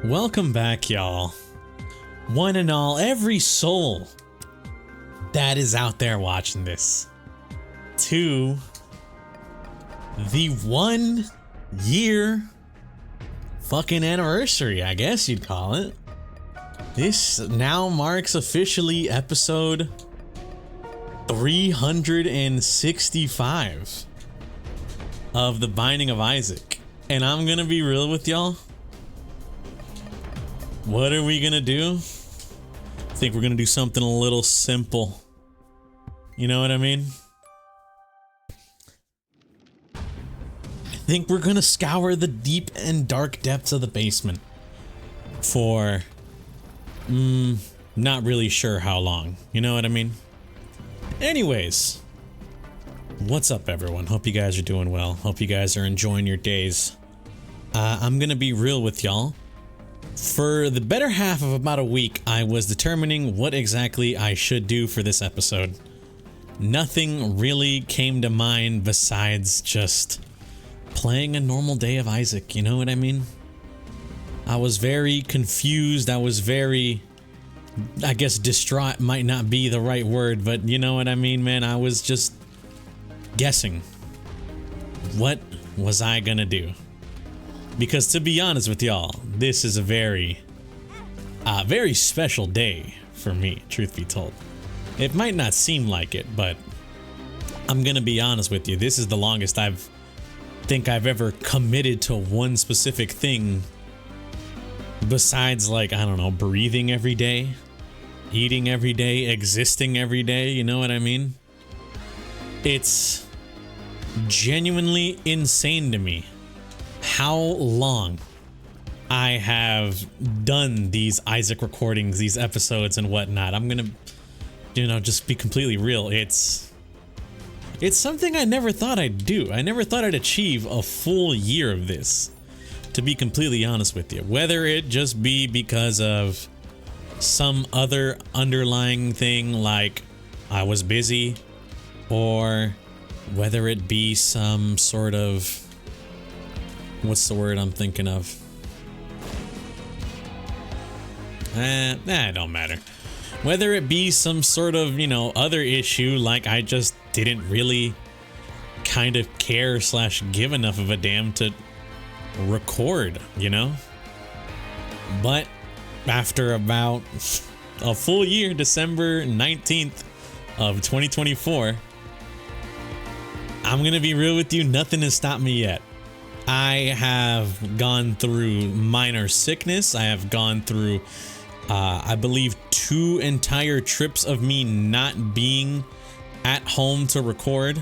Welcome back, y'all. One and all, every soul that is out there watching this, to the 1 year fucking anniversary, I guess you'd call it. This now marks officially episode 365 of The Binding of Isaac. And I'm gonna be real with y'all. What are we gonna do? I think we're gonna do something a little simple. You know what I mean? I think we're gonna scour the deep and dark depths of the basement for not really sure how long. You know what I mean? Anyways, what's up, everyone? Hope you guys are doing well. Hope you guys are enjoying your days. I'm gonna be real with y'all. For the better half of about a week, I was determining what exactly I should do for this episode. Nothing really came to mind besides just playing a normal day of Isaac, you know what I mean? I was very confused. I was very, I guess distraught might not be the right word, but you know what I mean, man? I was just guessing. What was I gonna do? Because to be honest with y'all, this is a very special day for me, truth be told. It might not seem like it, but I'm gonna be honest with you. This is the longest I've ever committed to one specific thing besides, like, I don't know, breathing every day, eating every day, existing every day, you know what I mean? It's genuinely insane to me how long I have done these Isaac recordings, these episodes and whatnot. I'm gonna, you know, just be completely real. It's something I never thought I'd do. I never thought I'd achieve a full year of this, to be completely honest with you. Whether it just be because of some other underlying thing like I was busy, or whether it be some sort of, what's the word I'm thinking of? It don't matter. Whether it be some sort of, you know, other issue, like I just didn't really kind of care / give enough of a damn to record, you know? But after about a full year, December 19th of 2024, I'm gonna be real with you, nothing has stopped me yet. I have gone through minor sickness. I have gone through, I believe, 2 entire trips of me not being at home to record.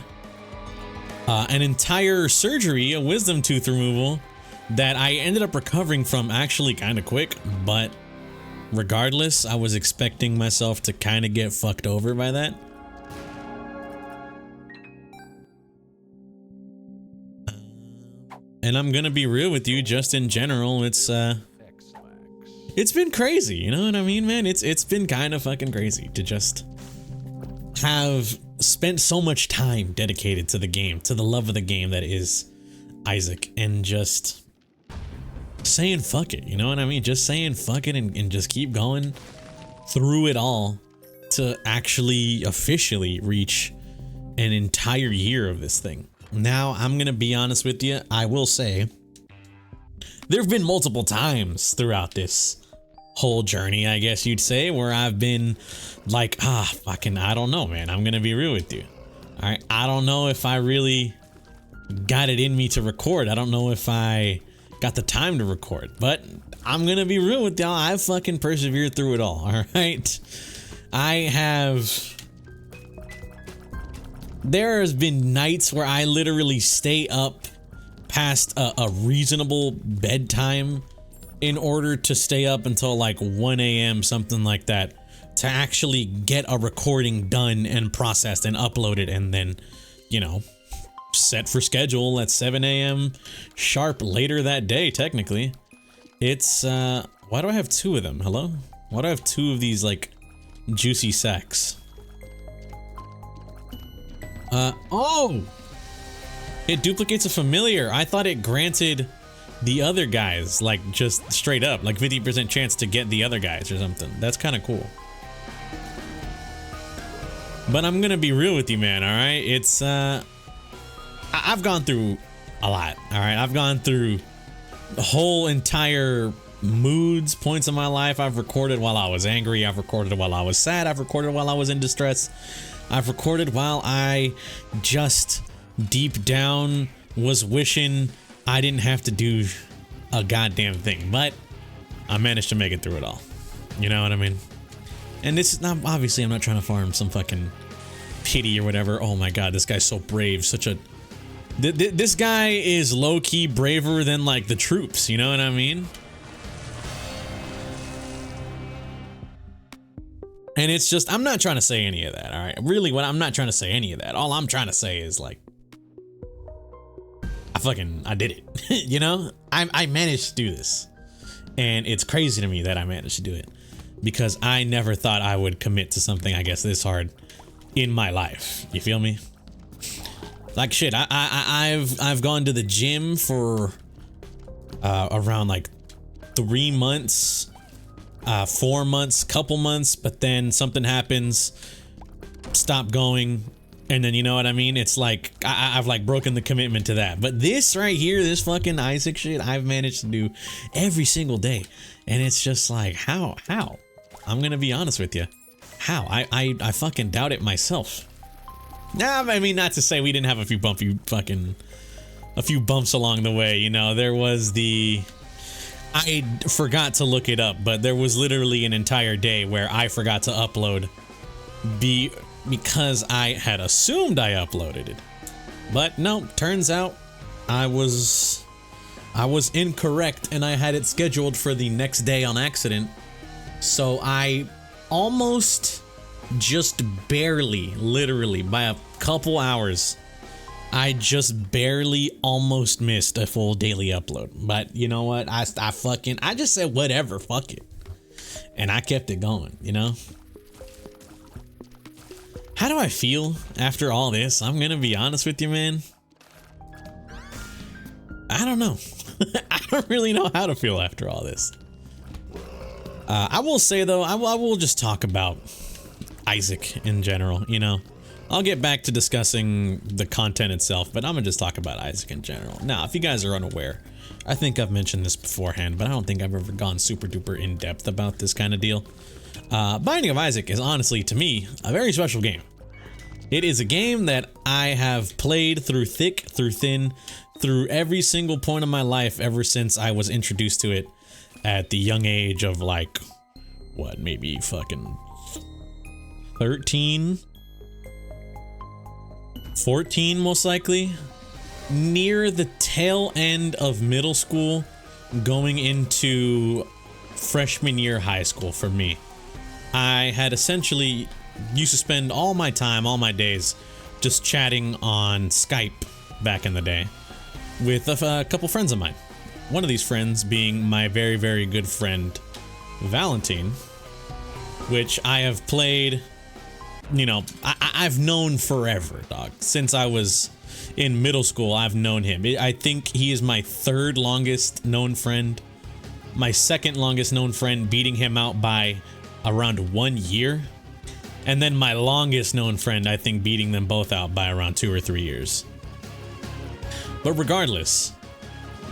An entire surgery, a wisdom tooth removal, that I ended up recovering from actually kind of quick. But regardless, I was expecting myself to kind of get fucked over by that. And I'm gonna be real with you, just in general, it's been crazy, you know what I mean, man? It's been kind of fucking crazy to just have spent so much time dedicated to the game, to the love of the game that is Isaac, and just saying fuck it, you know what I mean? Just saying fuck it and just keep going through it all to actually officially reach an entire year of this thing. Now, I'm gonna be honest with you, I will say, there have been multiple times throughout this whole journey, I guess you'd say, where I've been like, fucking, I don't know, man, I'm gonna be real with you. Alright, I don't know if I really got it in me to record. I don't know if I got the time to record, but I'm gonna be real with y'all, I fucking persevered through it all, alright? There has been nights where I literally stay up past a reasonable bedtime in order to stay up until like 1 a.m., something like that, to actually get a recording done and processed and uploaded, and then, you know, set for schedule at 7 a.m. sharp later that day, technically. It's, why do I have 2 of them? Hello? Why do I have 2 of these, like, juicy sacks? Oh! It duplicates a familiar. I thought it granted the other guys, like just straight up, like 50% chance to get the other guys or something. That's kind of cool. But I'm gonna be real with you, man. All right, it's I've gone through a lot. All right, I've gone through the whole entire moods, points of my life. I've recorded while I was angry. I've recorded while I was sad. I've recorded while I was in distress. I've recorded while I just deep down was wishing I didn't have to do a goddamn thing, but I managed to make it through it all. You know what I mean? And this is not, obviously I'm not trying to farm some fucking pity or whatever. Oh my god, this guy's so brave. Such a... This guy is low-key braver than like the troops, you know what I mean? And it's just, I'm not trying to say any of that, all right? Really, I'm not trying to say any of that. All I'm trying to say is like, I did it. You know? I managed to do this. And it's crazy to me that I managed to do it. Because I never thought I would commit to something, I guess, this hard in my life. You feel me? Like shit, I've gone to the gym for around like 3 months, 4 months, couple months, but then something happens, stop going, and then you know what I mean? It's like I've like broken the commitment to that. But this right here, this fucking Isaac shit, I've managed to do every single day, and it's just like how? I'm gonna be honest with you, how? I fucking doubt it myself. Nah, I mean, not to say we didn't have a few bumps along the way. You know, there was I forgot to look it up, but there was literally an entire day where I forgot to upload because I had assumed I uploaded it. But no, turns out I was incorrect and I had it scheduled for the next day on accident. So I almost just barely, literally by a couple hours, I just barely almost missed a full daily upload. But you know what? I just said whatever, fuck it. And I kept it going, you know? How do I feel after all this? I'm gonna be honest with you, man. I don't know. I don't really know how to feel after all this. I will say though, I will just talk about Isaac in general, you know. I'll get back to discussing the content itself, but I'm gonna just talk about Isaac in general. Now, if you guys are unaware, I think I've mentioned this beforehand, but I don't think I've ever gone super duper in depth about this kind of deal. Binding of Isaac is honestly, to me, a very special game. It is a game that I have played through thick, through thin, through every single point of my life ever since I was introduced to it at the young age of like, what, maybe fucking 13? 14 most likely, near the tail end of middle school, going into freshman year high school for me. I had essentially used to spend all my time, all my days, just chatting on Skype back in the day with a couple friends of mine. One of these friends being my very, very good friend, Valentine, which I have played, you know, I've known forever, dog. Since I was in middle school, I've known him. I think he is my third longest known friend. My second longest known friend, beating him out by around 1 year. And then my longest known friend, I think, beating them both out by around 2 or 3 years. But regardless,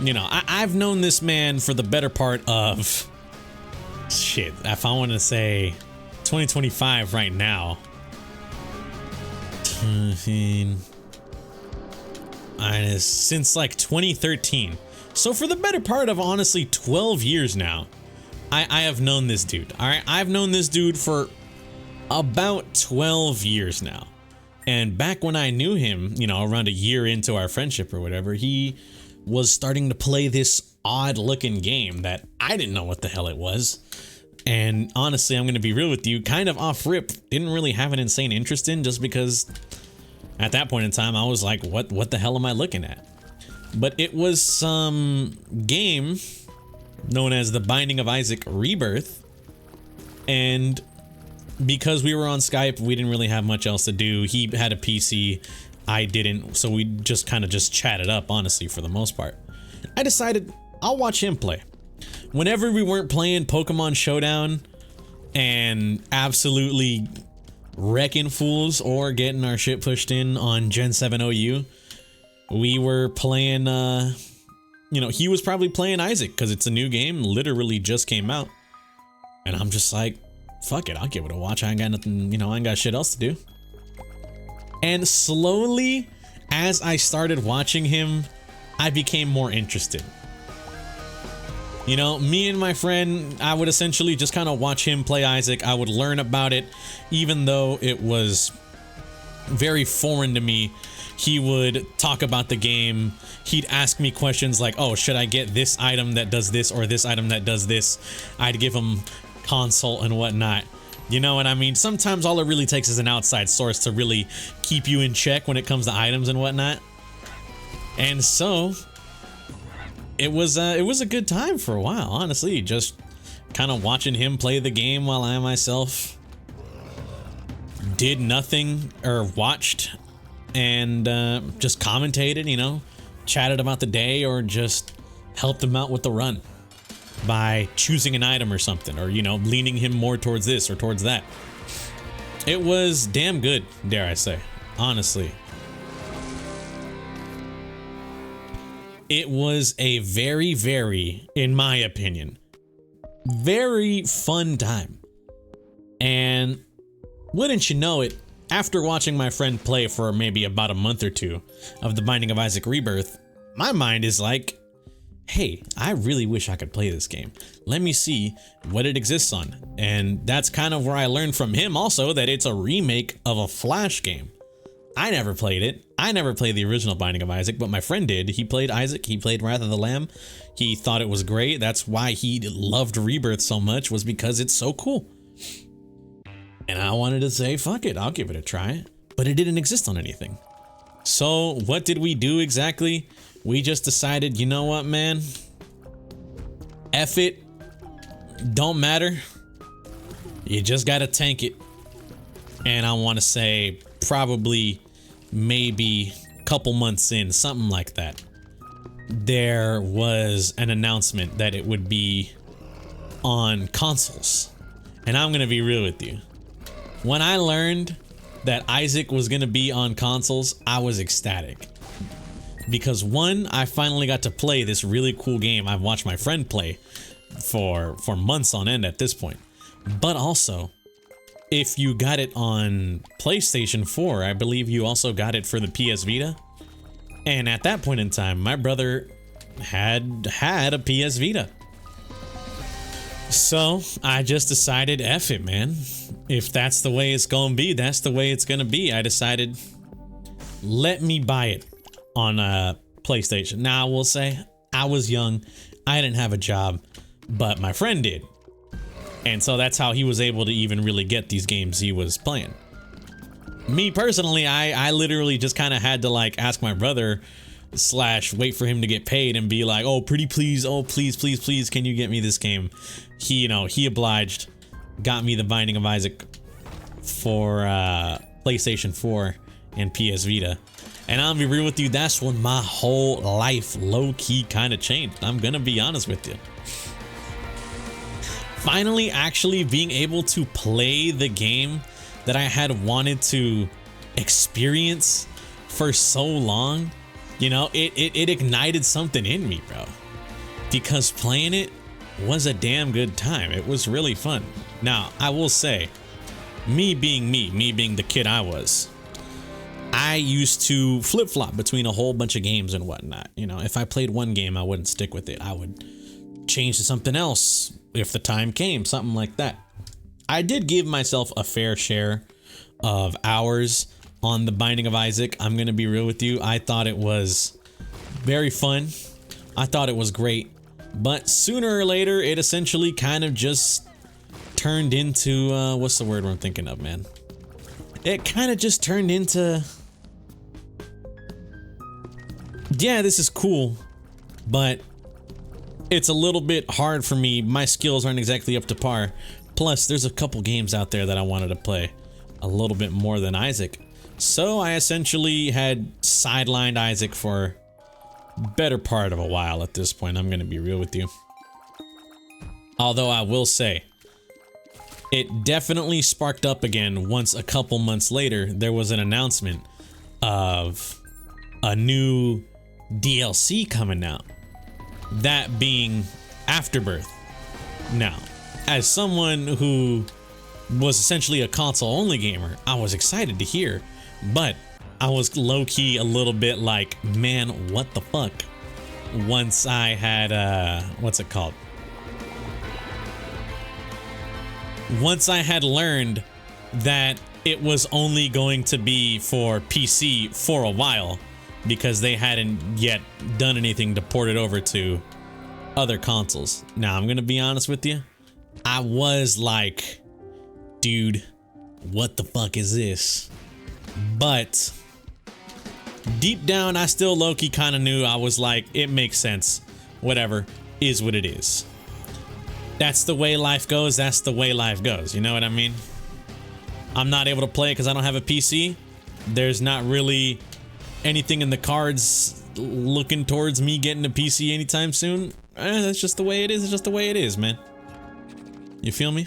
you know, I've known this man for the better part of, shit, if I want to say 2025 right now. Since like 2013. So for the better part of honestly 12 years now, I have known this dude. All right, I've known this dude for about 12 years now. And back when I knew him, you know, around a year into our friendship or whatever, he was starting to play this odd looking game that I didn't know what the hell it was. And honestly, I'm going to be real with you, kind of off rip, didn't really have an insane interest in, just because at that point in time, I was like, what the hell am I looking at? But it was some game known as the Binding of Isaac Rebirth. And because we were on Skype, we didn't really have much else to do. He had a PC, I didn't, so we just kind of just chatted up, honestly, for the most part. I decided, I'll watch him play. Whenever we weren't playing Pokemon Showdown and absolutely wrecking fools or getting our shit pushed in on Gen 7 OU, we were playing, you know, he was probably playing Isaac because it's a new game, literally just came out. And I'm just like, fuck it, I'll give it a watch. I ain't got nothing, you know, I ain't got shit else to do. And slowly, as I started watching him, I became more interested. You know, me and my friend, I would essentially just kind of watch him play Isaac. I would learn about it, even though it was very foreign to me. He would talk about the game. He'd ask me questions like, oh, should I get this item that does this or this item that does this? I'd give him consult and whatnot. You know what I mean? Sometimes all it really takes is an outside source to really keep you in check when it comes to items and whatnot. And so it was a good time for a while, honestly, just kind of watching him play the game while I myself did nothing or watched and just commentated, you know, chatted about the day or just helped him out with the run by choosing an item or something, or, you know, leaning him more towards this or towards that. It was damn good, dare I say, honestly. It was a very, very, in my opinion, very fun time. And wouldn't you know it, after watching my friend play for maybe about a month or two of The Binding of Isaac Rebirth, my mind is like, hey, I really wish I could play this game. Let me see what it exists on. And that's kind of where I learned from him also that it's a remake of a Flash game. I never played it. I never played the original Binding of Isaac, but my friend did. He played Isaac. He played Wrath of the Lamb. He thought it was great. That's why he loved Rebirth so much, was because it's so cool. And I wanted to say, fuck it, I'll give it a try. But it didn't exist on anything. So what did we do exactly? We just decided, you know what, man? F it. Don't matter. You just gotta tank it. And I want to say probably maybe a couple months in, something like that, there was an announcement that it would be on consoles. And I'm gonna be real with you. When I learned that Isaac was gonna be on consoles, I was ecstatic. Because one, I finally got to play this really cool game I've watched my friend play for months on end at this point. But also, if you got it on PlayStation 4, I believe you also got it for the PS Vita. And at that point in time, my brother had a PS Vita. So I just decided, F it, man. If that's the way it's gonna be, that's the way it's gonna be. I decided, let me buy it on a PlayStation. Now I will say, I was young, I didn't have a job, but my friend did. And so that's how he was able to even really get these games he was playing. Me personally, I literally just kind of had to like ask my brother / wait for him to get paid and be like, oh, pretty please, oh, please, please, please, can you get me this game? He, you know, he obliged, got me The Binding of Isaac for PlayStation 4 and PS Vita. And I'll be real with you, that's when my whole life low-key kind of changed. I'm gonna be honest with you. Finally actually being able to play the game that I had wanted to experience for so long, you know, it ignited something in me, bro. Because playing it was a damn good time. It was really fun. Now, I will say, me being the kid I was, I used to flip-flop between a whole bunch of games and whatnot. You know, if I played one game, I wouldn't stick with it. I would change to something else if the time came, something like that. I did give myself a fair share of hours on The Binding of Isaac. I'm gonna be real with you. I thought it was very fun. I thought it was great. But sooner or later, it essentially kind of just turned into, what's the word I'm thinking of, man? It kind of just turned into, yeah, this is cool, but it's a little bit hard for me. My skills aren't exactly up to par. Plus, there's a couple games out there that I wanted to play a little bit more than Isaac. So I essentially had sidelined Isaac for better part of a while at this point, I'm gonna be real with you. Although I will say, it definitely sparked up again once a couple months later there was an announcement of a new DLC coming out. That being Afterbirth. Now, as someone who was essentially a console-only gamer, I was excited to hear, but I was low-key a little bit like, man, what the fuck? Once I had, what's it called? Once I had learned that it was only going to be for PC for a while, because they hadn't yet done anything to port it over to other consoles. Now, I'm gonna be honest with you. I was like, dude, what the fuck is this? But deep down, I still low-key kind of knew. I was like, it makes sense. Whatever, is what it is. That's the way life goes. That's the way life goes. You know what I mean? I'm not able to play it because I don't have a PC. There's not really anything in the cards looking towards me getting a PC anytime soon. That's just the way it is. It's just the way it is, man. You feel me?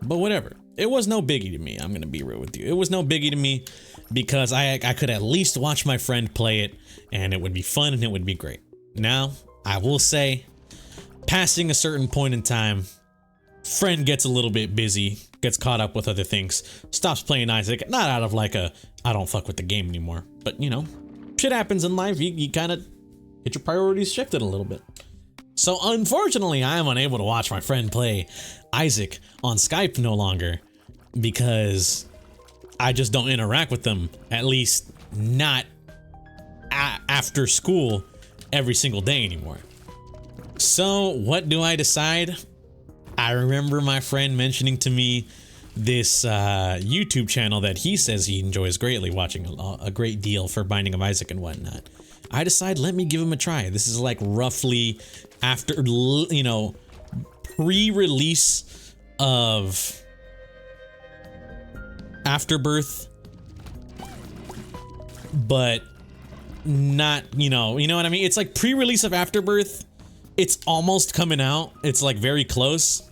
But whatever. It was no biggie to me. I'm gonna be real with you. It was no biggie to me because I could at least watch my friend play it, and it would be fun and it would be great. Now, I will say, passing a certain point in time, friend gets a little bit busy, gets caught up with other things, stops playing Isaac, not out of like a, I don't fuck with the game anymore, but you know, shit happens in life, you kind of get your priorities shifted a little bit. So unfortunately, I am unable to watch my friend play Isaac on Skype no longer because I just don't interact with them, at least not after school every single day anymore. So what do I decide? I remember my friend mentioning to me this YouTube channel that he says he enjoys greatly, watching a great deal for Binding of Isaac and whatnot. I decide, let me give him a try. This is like roughly after, you know, pre-release of Afterbirth, but not, you know what I mean? It's like pre-release of Afterbirth. It's almost coming out. It's like very close.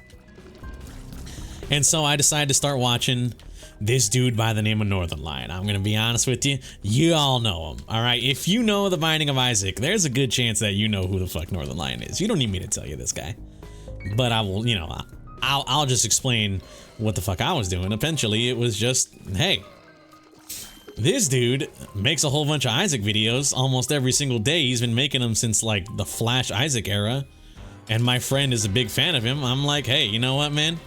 And so I decided to start watching this dude by the name of Northern Lion. I'm gonna be honest with you. You all know him, all right? If you know The Binding of Isaac, there's a good chance that you know who the fuck Northern Lion is. You don't need me to tell you this guy. But I will, you know, I'll just explain what the fuck I was doing. Eventually, it was just, hey, this dude makes a whole bunch of Isaac videos almost every single day. He's been making them since like the Flash Isaac era. And my friend is a big fan of him. I'm like, hey, you know what, man?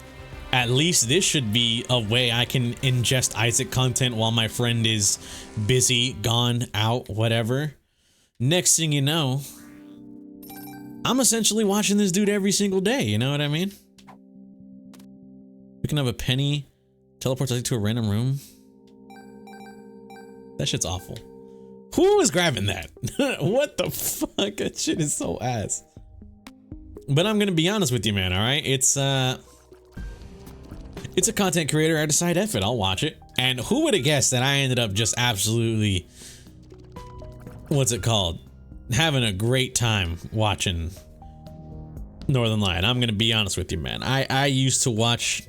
At least this should be a way I can ingest Isaac content while my friend is busy, gone, out, whatever. Next thing you know, I'm essentially watching this dude every single day. You know what I mean? Picking up a penny, teleports to a random room. That shit's awful. Who is grabbing that? What the fuck? That shit is so ass. But I'm gonna be honest with you, man, alright? It's a content creator. I decide, F it, I'll watch it. And who would have guessed that I ended up just absolutely, what's it called? Having a great time watching Northern Lion. I'm gonna be honest with you, man. I used to watch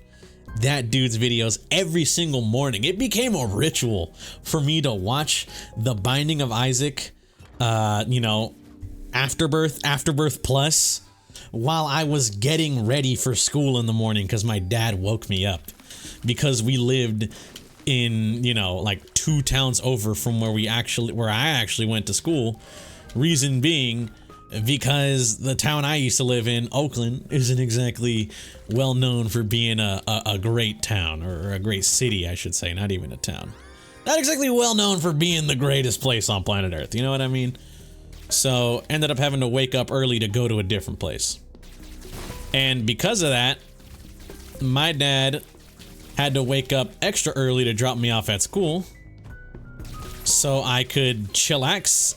that dude's videos every single morning. It became a ritual for me to watch The Binding of Isaac, you know, Afterbirth Plus, while I was getting ready for school in the morning because my dad woke me up because we lived in, you know, like 2 towns over from where I actually went to school. Reason being, because the town I used to live in, Oakland, isn't exactly well known for being a great town, or a great city, I should say, not even a town. Not exactly well known for being the greatest place on planet Earth, you know what I mean? So, ended up having to wake up early to go to a different place. And because of that, my dad had to wake up extra early to drop me off at school so I could chillax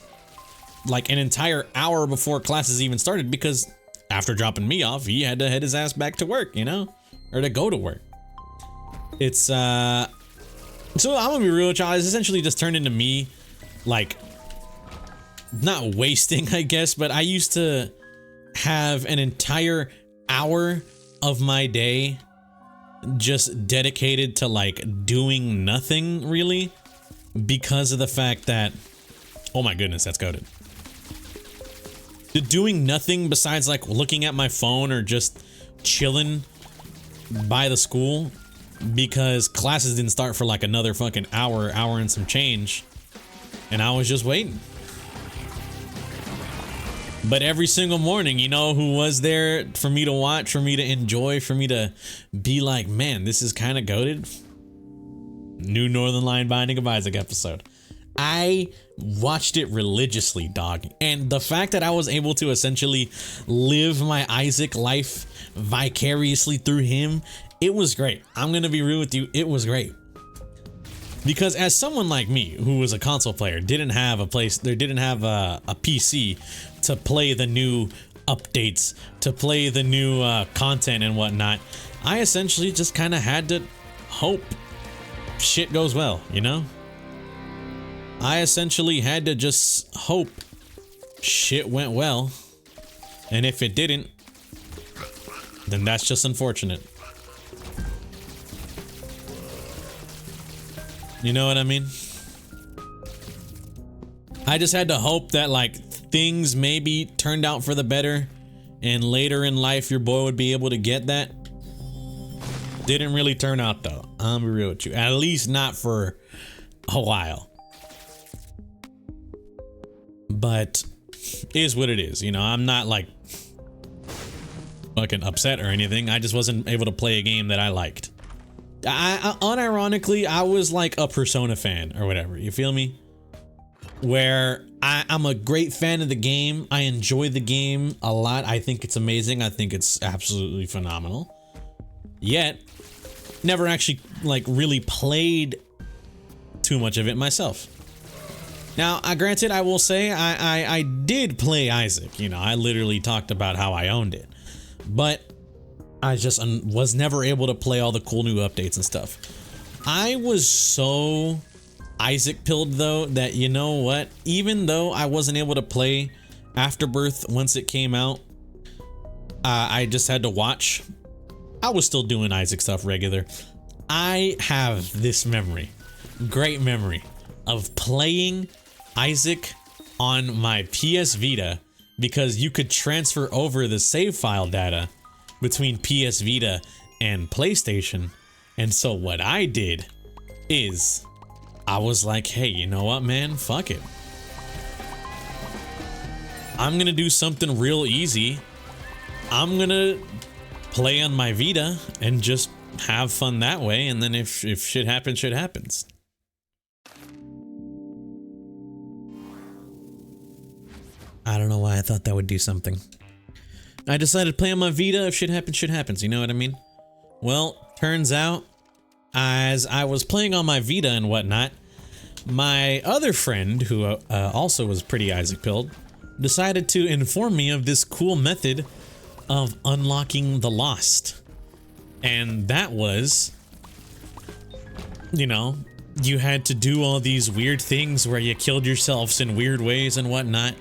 like an entire hour before classes even started, because after dropping me off, he had to head his ass back to work, you know? Or to go to work. It's, so I'm gonna be real with y'all, it's essentially just turned into me, like, not wasting, I guess, but I used to have an entire hour of my day just dedicated to like doing nothing really, because of the fact that, oh my goodness, that's goated. The doing nothing besides like looking at my phone or just chilling by the school, because classes didn't start for like another fucking hour and some change, and I was just waiting. But every single morning, you know who was there for me to watch, for me to enjoy, for me to be like, man, this is kind of goated? New Northern Lion Binding of Isaac episode. I watched it religiously, dog. And the fact that I was able to essentially live my Isaac life vicariously through him, it was great. I'm going to be real with you. It was great. Because as someone like me, who was a console player, didn't have a PC to play the new updates, to play the new content and whatnot, I essentially just kind of had to hope shit goes well, you know? I essentially had to just hope shit went well, and if it didn't, then that's just unfortunate. You know what I mean? I just had to hope that like things maybe turned out for the better, and later in life your boy would be able to get that. Didn't really turn out though. I'm gonna be real with you. At least not for a while. But is what it is, you know. I'm not like fucking upset or anything. I just wasn't able to play a game that I liked. I unironically, I was like a Persona fan or whatever, you feel me? Where I'm a great fan of the game. I enjoy the game a lot. I think it's amazing. I think it's absolutely phenomenal. Yet, never actually like really played too much of it myself. Now, granted, I will say I did play Isaac. You know, I literally talked about how I owned it, but I just was never able to play all the cool new updates and stuff. I was so Isaac pilled though that, you know what, even though I wasn't able to play Afterbirth once it came out, I just had to watch. I was still doing Isaac stuff regular. I have this memory, great memory, of playing Isaac on my PS Vita, because you could transfer over the save file data between PS Vita and PlayStation. And so what I did is I was like, hey, you know what, man? Fuck it. I'm gonna do something real easy. I'm gonna play on my Vita and just have fun that way. And then if shit happens, shit happens. I don't know why I thought that would do something. I decided to play on my Vita. If shit happens, shit happens. You know what I mean? Well, turns out, as I was playing on my Vita and whatnot, my other friend, who also was pretty Isaac pilled, decided to inform me of this cool method of unlocking the Lost. And that was, you know, you had to do all these weird things where you killed yourselves in weird ways and whatnot.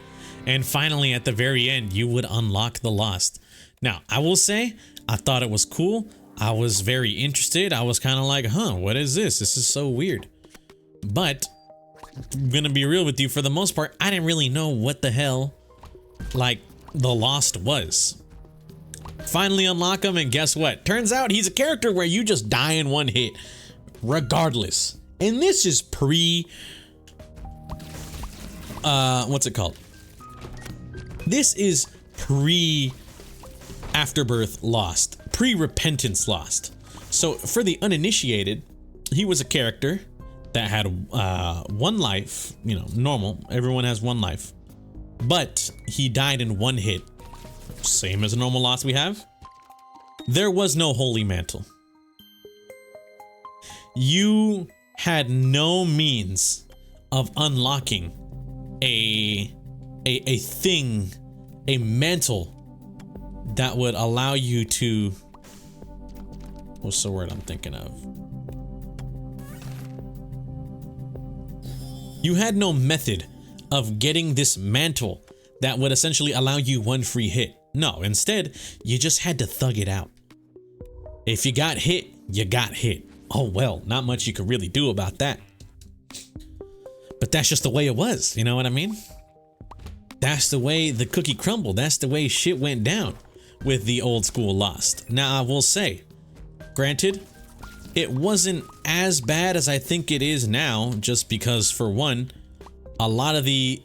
And finally, at the very end, you would unlock the Lost. Now, I will say, I thought it was cool. I was very interested. I was kind of like, huh, what is this? This is so weird. But, I'm gonna be real with you, for the most part, I didn't really know what the hell, like, the Lost was. Finally unlock him, and guess what? Turns out he's a character where you just die in one hit, regardless. And this is what's it called? This is pre-Afterbirth Lost, pre-Repentance Lost. So for the uninitiated, he was a character that had one life, you know, normal, everyone has one life, but he died in one hit, same as a normal Lost we have. There was no Holy Mantle. You had no means of unlocking a thing, a mantle that would allow you to, what's the word I'm thinking of? You had no method of getting this mantle that would essentially allow you one free hit. No, instead, you just had to thug it out. If you got hit, you got hit. Oh well, not much you could really do about that. But that's just the way it was, you know what I mean? That's the way the cookie crumbled. That's the way shit went down with the old school Lost. Now, I will say, granted, it wasn't as bad as I think it is now, just because, for one, a lot of the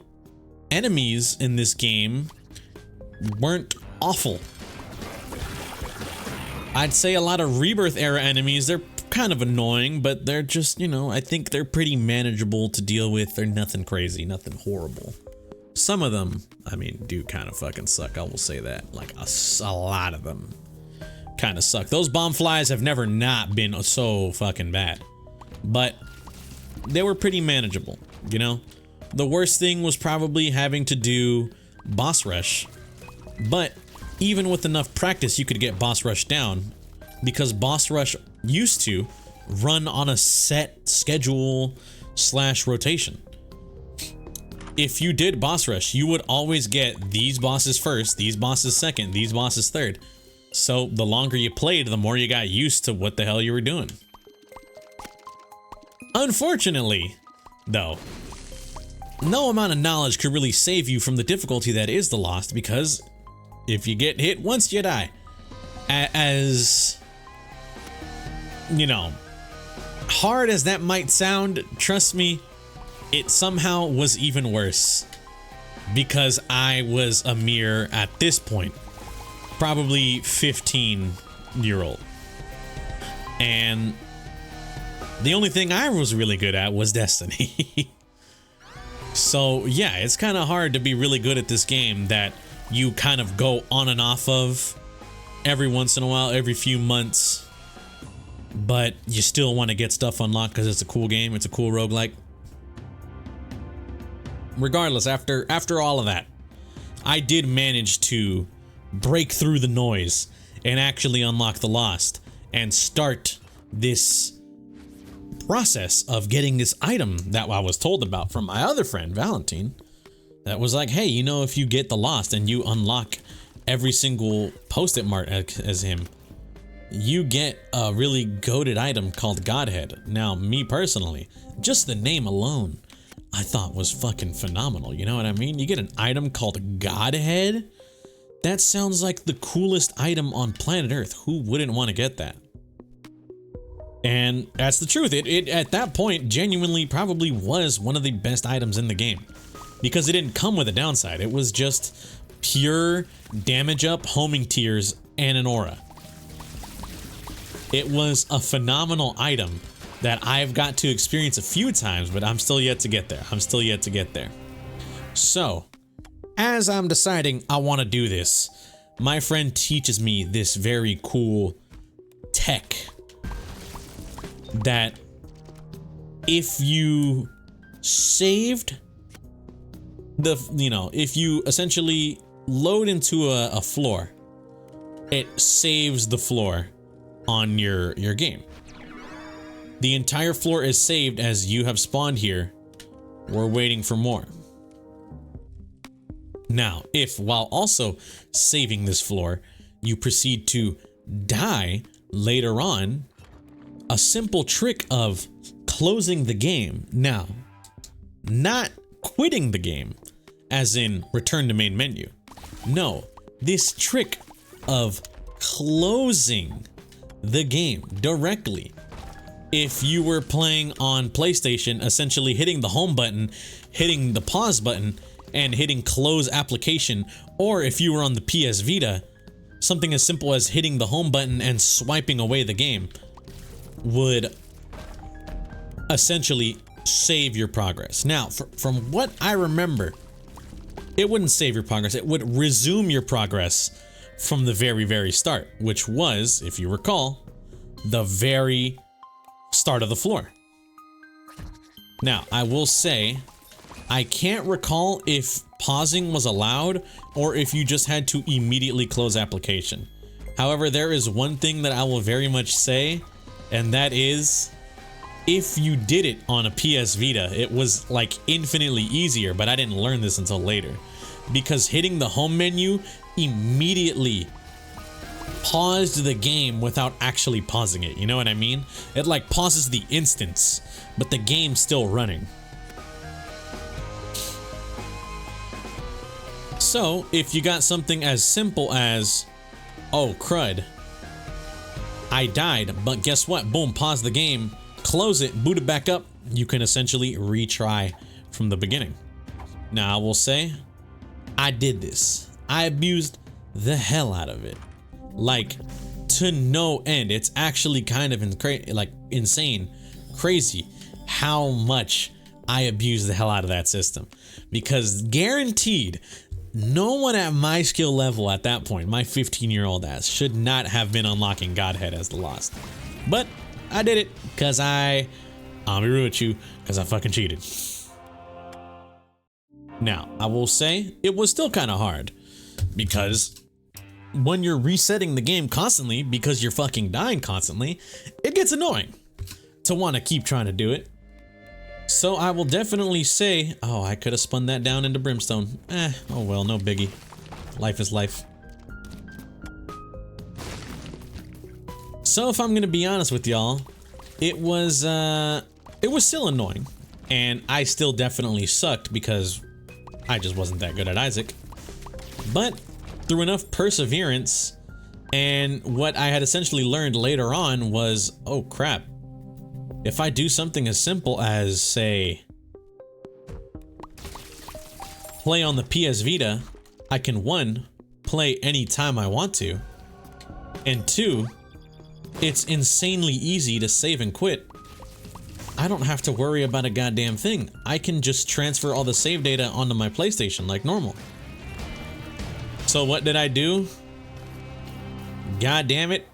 enemies in this game weren't awful. I'd say a lot of Rebirth era enemies, they're kind of annoying, but they're just, you know, I think they're pretty manageable to deal with. They're nothing crazy, nothing horrible. Some of them, I mean, do kind of fucking suck, I will say that. Like, a lot of them kind of suck. Those bomb flies have never not been so fucking bad, but they were pretty manageable, you know? The worst thing was probably having to do boss rush, but even with enough practice, you could get boss rush down, because boss rush used to run on a set schedule / rotation. If you did boss rush, you would always get these bosses first, these bosses second, these bosses third. So the longer you played, the more you got used to what the hell you were doing. Unfortunately, though, no amount of knowledge could really save you from the difficulty that is the Lost, because if you get hit once, you die. As, you know, hard as that might sound, trust me, it somehow was even worse, because I was a mere, at this point, probably 15-year-old. And the only thing I was really good at was Destiny. So yeah, it's kind of hard to be really good at this game that you kind of go on and off of every once in a while, every few months, but you still want to get stuff unlocked because it's a cool game, it's a cool roguelike. Regardless, after all of that, I did manage to break through the noise and actually unlock the Lost and start this process of getting this item that I was told about from my other friend, Valentine, that was like, hey, you know, if you get the Lost and you unlock every single post-it mark as him, you get a really goated item called Godhead. Now, me personally, just the name alone, I thought was fucking phenomenal. You know what I mean? You get an item called Godhead? That sounds like the coolest item on planet Earth. Who wouldn't want to get that? And that's the truth. It at that point genuinely probably was one of the best items in the game, because it didn't come with a downside. It was just pure damage up, homing tiers, and an aura. It was a phenomenal item that I've got to experience a few times, but I'm still yet to get there. I'm still yet to get there. So, as I'm deciding I want to do this, my friend teaches me this very cool tech that if you saved the, you know, if you essentially load into a floor, it saves the floor on your game. The entire floor is saved as you have spawned here. We're waiting for more. Now, if while also saving this floor, you proceed to die later on, a simple trick of closing the game. Now, not quitting the game, as in return to main menu. No, this trick of closing the game directly. If you were playing on PlayStation, essentially hitting the home button, hitting the pause button, and hitting close application, or if you were on the PS Vita, something as simple as hitting the home button and swiping away the game would essentially save your progress. Now, from what I remember, it wouldn't save your progress, it would resume your progress from the very, very start, which was, if you recall, the very start of the floor. Now, I will say, I can't recall if pausing was allowed or if you just had to immediately close application. However, there is one thing that I will very much say, and that is if you did it on a PS Vita, it was like infinitely easier, but I didn't learn this until later. Because hitting the home menu immediately paused the game without actually pausing it, you know what I mean? It like pauses the instance, but the game's still running. So, if you got something as simple as, oh crud, I died, but guess what? Boom, pause the game, close it, boot it back up, you can essentially retry from the beginning. Now, I will say, I did this. I abused the hell out of it. Like, to no end. It's actually kind of insane, crazy how much I abused the hell out of that system. Because guaranteed, no one at my skill level at that point, my 15-year-old ass, should not have been unlocking Godhead as the Lost. But I did it because I'll be real with you, because I fucking cheated. Now, I will say it was still kind of hard because when you're resetting the game constantly because you're fucking dying constantly, it gets annoying to want to keep trying to do it. So I will definitely say, oh, I could have spun that down into brimstone. Oh well, no biggie. Life is life. So if I'm gonna be honest with y'all, it was still annoying, and I still definitely sucked because I just wasn't that good at Isaac. But through enough perseverance, and what I had essentially learned later on was, oh crap, if I do something as simple as, say, play on the PS Vita, I can 1, play anytime I want to, and 2, it's insanely easy to save and quit. I don't have to worry about a goddamn thing. I can just transfer all the save data onto my PlayStation like normal. So what did I do? God damn it.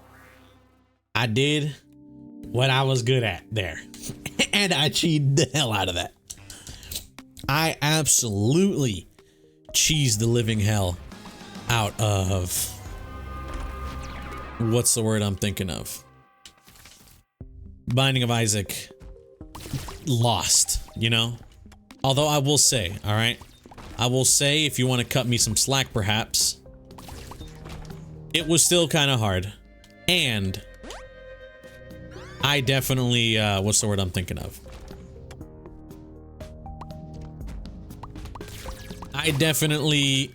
I did what I was good at there. And I cheated the hell out of that. I absolutely cheesed the living hell out of, what's the word I'm thinking of? Binding of Isaac Lost, you know? Although I will say, all right, I will say, if you want to cut me some slack perhaps, it was still kind of hard. And I definitely, what's the word I'm thinking of? I definitely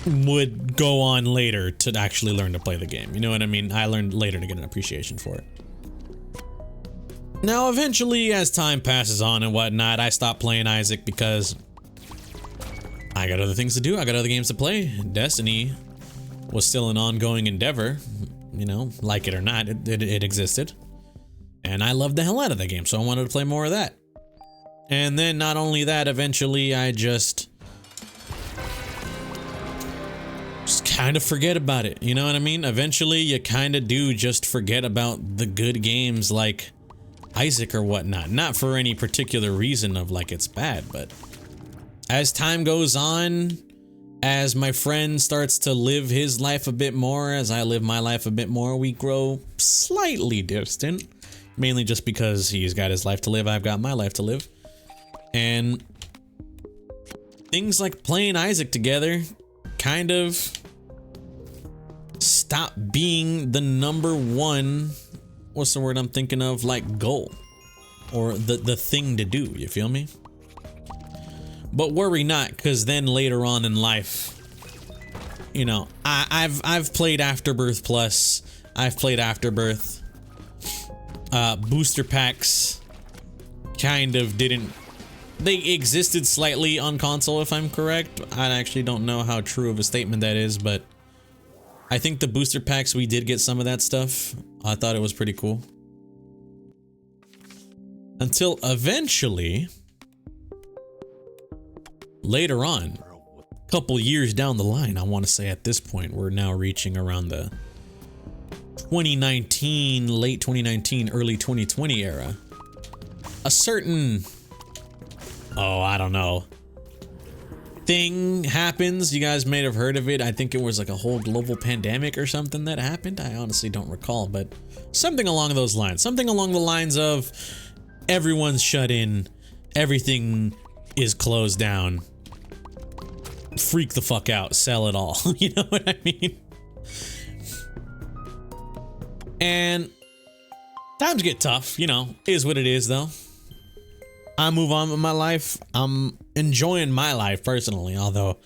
would go on later to actually learn to play the game. You know what I mean? I learned later to get an appreciation for it. Now, eventually, as time passes on and whatnot, I stopped playing Isaac because I got other things to do. I got other games to play. Destiny was still an ongoing endeavor. You know, like it or not, it existed. And I loved the hell out of that game, so I wanted to play more of that. And then not only that, eventually I just kind of forget about it. You know what I mean? Eventually you kind of do just forget about the good games like Isaac or whatnot. Not for any particular reason of like it's bad, but as time goes on, as my friend starts to live his life a bit more, as I live my life a bit more, we grow slightly distant. Mainly just because he's got his life to live, I've got my life to live. And things like playing Isaac together kind of stop being the #1, what's the word I'm thinking of, like goal or the thing to do, you feel me? But worry not, because then later on in life, you know, I've played Afterbirth Plus, I've played Afterbirth. Booster packs kind of didn't, they existed slightly on console if I'm correct. I actually don't know how true of a statement that is, but I think the booster packs, we did get some of that stuff. I thought it was pretty cool. Until eventually, later on, a couple years down the line, I want to say at this point, we're now reaching around the 2019, late 2019, early 2020 era. A certain, oh, I don't know, thing happens. You guys may have heard of it. I think it was like a whole global pandemic or something that happened. I honestly don't recall, but something along those lines. Something along the lines of everyone's shut in, everything is closed down. Freak the fuck out, sell it all. You know what I mean? And times get tough, you know, is what it is though. I move on with my life. I'm enjoying my life personally, although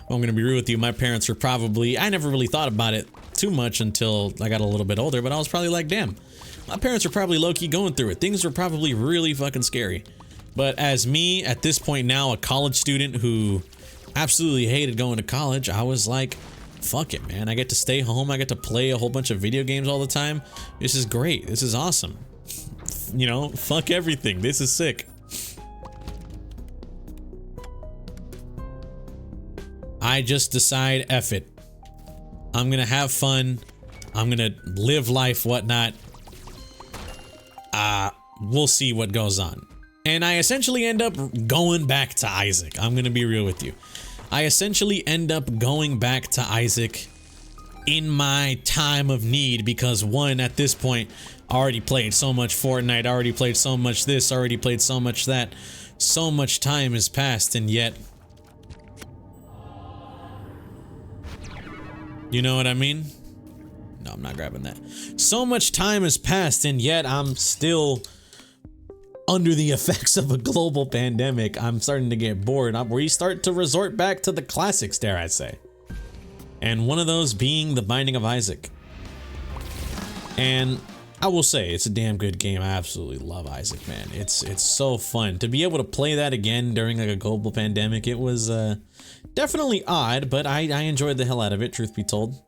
I'm gonna be real with you, my parents were probably, I never really thought about it too much until I got a little bit older, but I was probably like, damn, my parents were probably low-key going through it. Things were probably really fucking scary. But as me, at this point now, a college student who absolutely hated going to college, I was like, fuck it, man. I get to stay home. I get to play a whole bunch of video games all the time. This is great. This is awesome. You know, fuck everything. This is sick. I just decide, F it. I'm gonna have fun. I'm gonna live life, whatnot. We'll see what goes on. And I essentially end up going back to Isaac. I'm gonna be real with you. I essentially end up going back to Isaac in my time of need because one, at this point, I already played so much Fortnite, I already played so much this, already played so much that. So much time has passed, and yet, you know what I mean? No, I'm not grabbing that. So much time has passed, and yet I'm still under the effects of a global pandemic. I'm starting to get bored. We start to resort back to the classics, dare I say. And one of those being The Binding of Isaac. And I will say, it's a damn good game. I absolutely love Isaac, man. It's so fun. To be able to play that again during like a global pandemic, it was definitely odd, but I enjoyed the hell out of it, truth be told.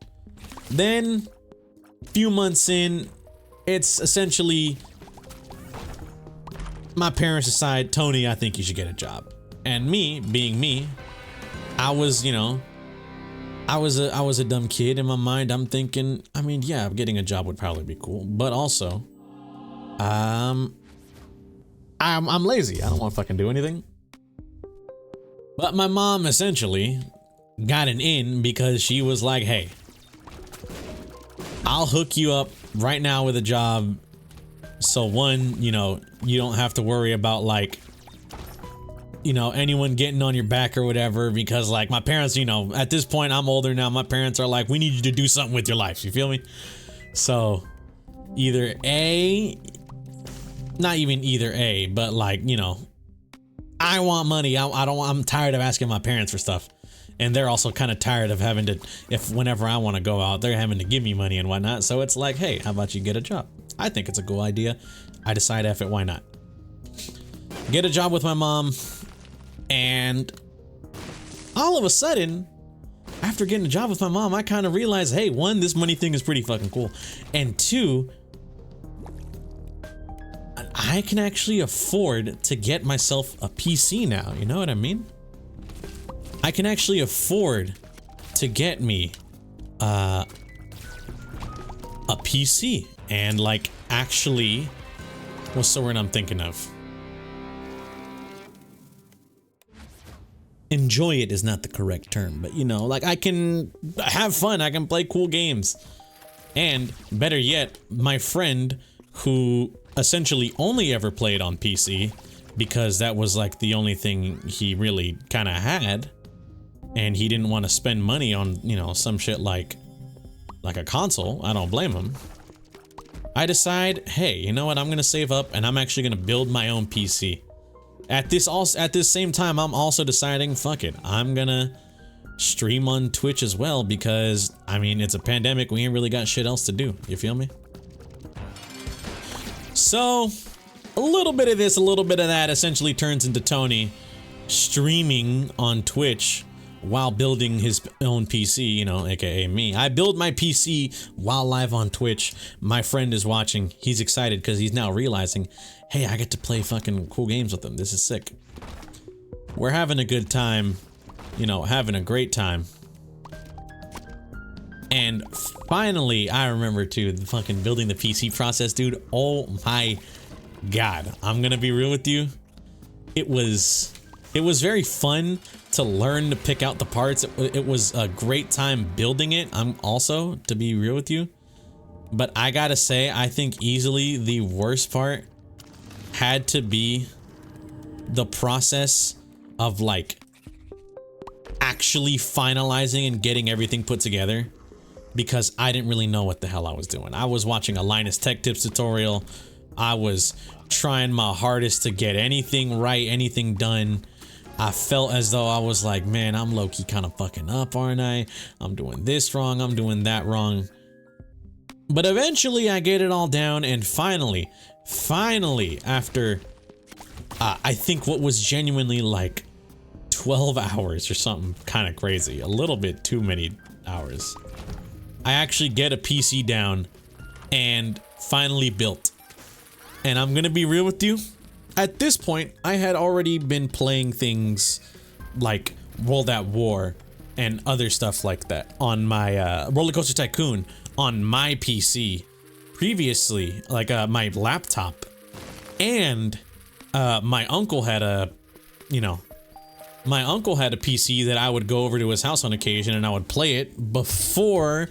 Then, few months in, it's essentially my parents decide, Tony, I think you should get a job. And me, being me, I was, you know, I was a dumb kid. In my mind, I'm thinking, I mean, yeah, getting a job would probably be cool, but also, I'm lazy. I don't want to fucking do anything. But my mom essentially got an in because she was like, hey, I'll hook you up right now with a job. So one, you know, you don't have to worry about like, you know, anyone getting on your back or whatever, because like my parents, you know, at this point I'm older now, my parents are like, we need you to do something with your life. You feel me? So either A, not even either A, but like, you know, I want money. I'm tired of asking my parents for stuff. And they're also kind of tired of having to, whenever I want to go out, they're having to give me money and whatnot. So it's like, hey, how about you get a job? I think it's a cool idea. I decide, F it, why not? Get a job with my mom. And all of a sudden, after getting a job with my mom, I kind of realized, hey, one, this money thing is pretty fucking cool. And two, I can actually afford to get myself a PC now. You know what I mean? I can actually afford to get me a PC and like actually, what's the word I'm thinking of? Enjoy it is not the correct term, but you know, like I can have fun. I can play cool games. And better yet, my friend who essentially only ever played on PC because that was like the only thing he really kind of had. And he didn't want to spend money on, you know, some shit like a console. I don't blame him. I decide, hey, you know what? I'm going to save up and I'm actually going to build my own PC. At this same time, I'm also deciding, fuck it. I'm going to stream on Twitch as well because, I mean, it's a pandemic. We ain't really got shit else to do. You feel me? So, a little bit of this, a little bit of that essentially turns into Tony streaming on Twitch while building his own PC, you know, aka me. I build my PC while live on Twitch. My friend is watching. He's excited because he's now realizing, hey, I get to play fucking cool games with him. This is sick. We're having a good time, you know, having a great time. And finally, I remember too, the fucking building the PC process, dude. Oh my God. I'm gonna be real with you. It was very fun to learn to pick out the parts. It was a great time building it. I'm also, to be real with you, but I gotta say, I think easily the worst part had to be the process of like actually finalizing and getting everything put together, because I didn't really know what the hell I was doing. I was watching a Linus Tech Tips tutorial. I was trying my hardest to get anything right, anything done. I felt as though I was like, man, I'm low-key kind of fucking up, aren't I? I'm doing this wrong, I'm doing that wrong. But eventually I get it all down, and finally, after I think what was genuinely like 12 hours or something kind of crazy, a little bit too many hours, I actually get a PC down and finally built. And I'm gonna be real with you, at this point I had already been playing things like World at War and other stuff like that on my Roller Coaster Tycoon on my PC previously, like my laptop. And my uncle had a, my uncle had a PC that I would go over to his house on occasion and I would play it before,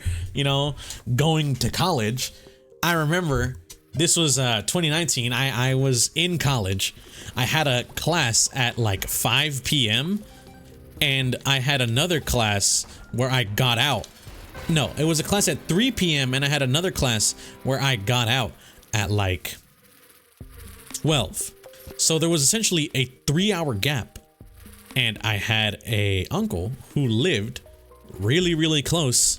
going to college. I remember this was 2019. I was in college. I had a class at like 5 p.m. and I had another class where I got out. No, it was a class at 3 p.m. and I had another class where I got out at like 12. So there was essentially a 3-hour gap. And I had a uncle who lived really, really close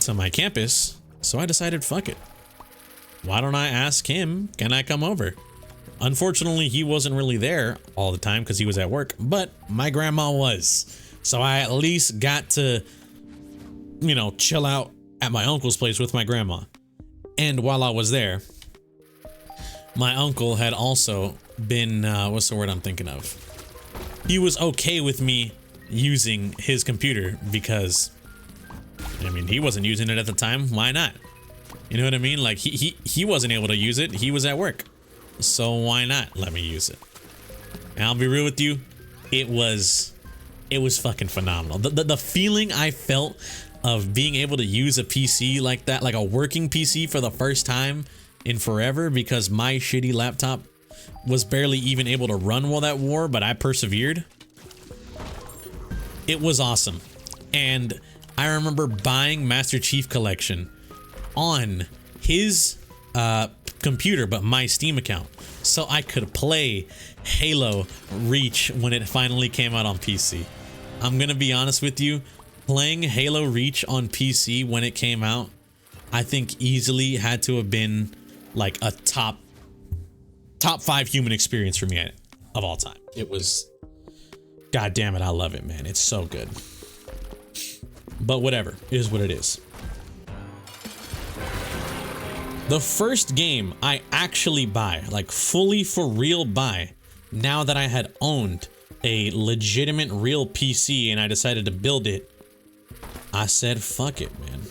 to my campus. So I decided, fuck it. Why don't I ask him, can I come over? Unfortunately, he wasn't really there all the time because he was at work, but my grandma was. So I at least got to, chill out at my uncle's place with my grandma. And while I was there, my uncle had also been, what's the word I'm thinking of? He was okay with me using his computer because, he wasn't using it at the time. Why not? You know what I mean? Like he wasn't able to use it. He was at work. So why not let me use it? And I'll be real with you, it was fucking phenomenal. The feeling I felt of being able to use a PC like that, like a working PC for the first time in forever, because my shitty laptop was barely even able to run World at War, but I persevered. It was awesome. And I remember buying Master Chief Collection on his computer, but my Steam account, so I could play Halo Reach when it finally came out on PC. I'm gonna be honest with you, playing Halo Reach on PC when it came out, I think easily had to have been like a top 5 human experience for me of all time. It was, god damn it, I love it, man. It's so good. But whatever, it is what it is. The first game I actually buy, like fully for real buy, now that I had owned a legitimate real PC and I decided to build it, I said, fuck it, man.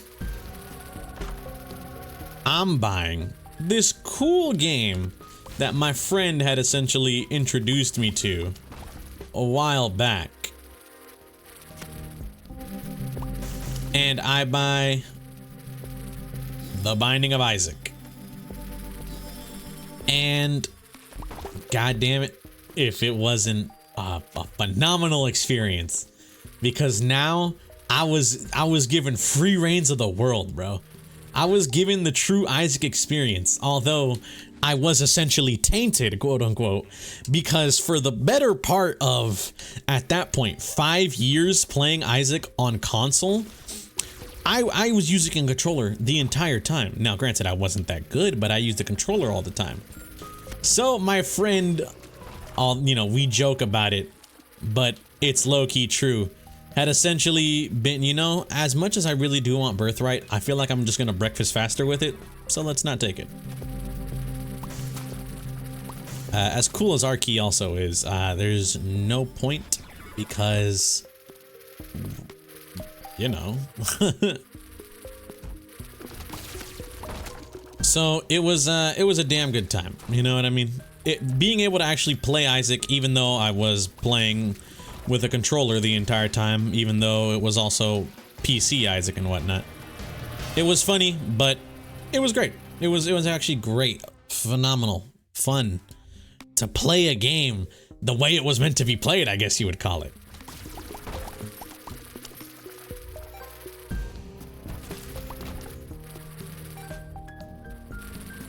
I'm buying this cool game that my friend had essentially introduced me to a while back. And I buy The Binding of Isaac. And god damn it, if it wasn't a phenomenal experience, because now I was given free reins of the world, bro. I was given the true Isaac experience, although I was essentially tainted, quote unquote, because for the better part of, at that point, 5 years playing Isaac on console, I was using a controller the entire time. Now, granted, I wasn't that good, but I used a controller all the time. So my friend, we joke about it, but it's low-key true, had essentially been, as much as I really do want Birthright, I feel like I'm just gonna breakfast faster with it, so let's not take it. As cool as our key also is, there's no point because, So it was a damn good time. You know what I mean? Being able to actually play Isaac, even though I was playing with a controller the entire time, even though it was also PC Isaac and whatnot. It was funny, but it was great. It was actually great, phenomenal, fun to play a game the way it was meant to be played, I guess you would call it.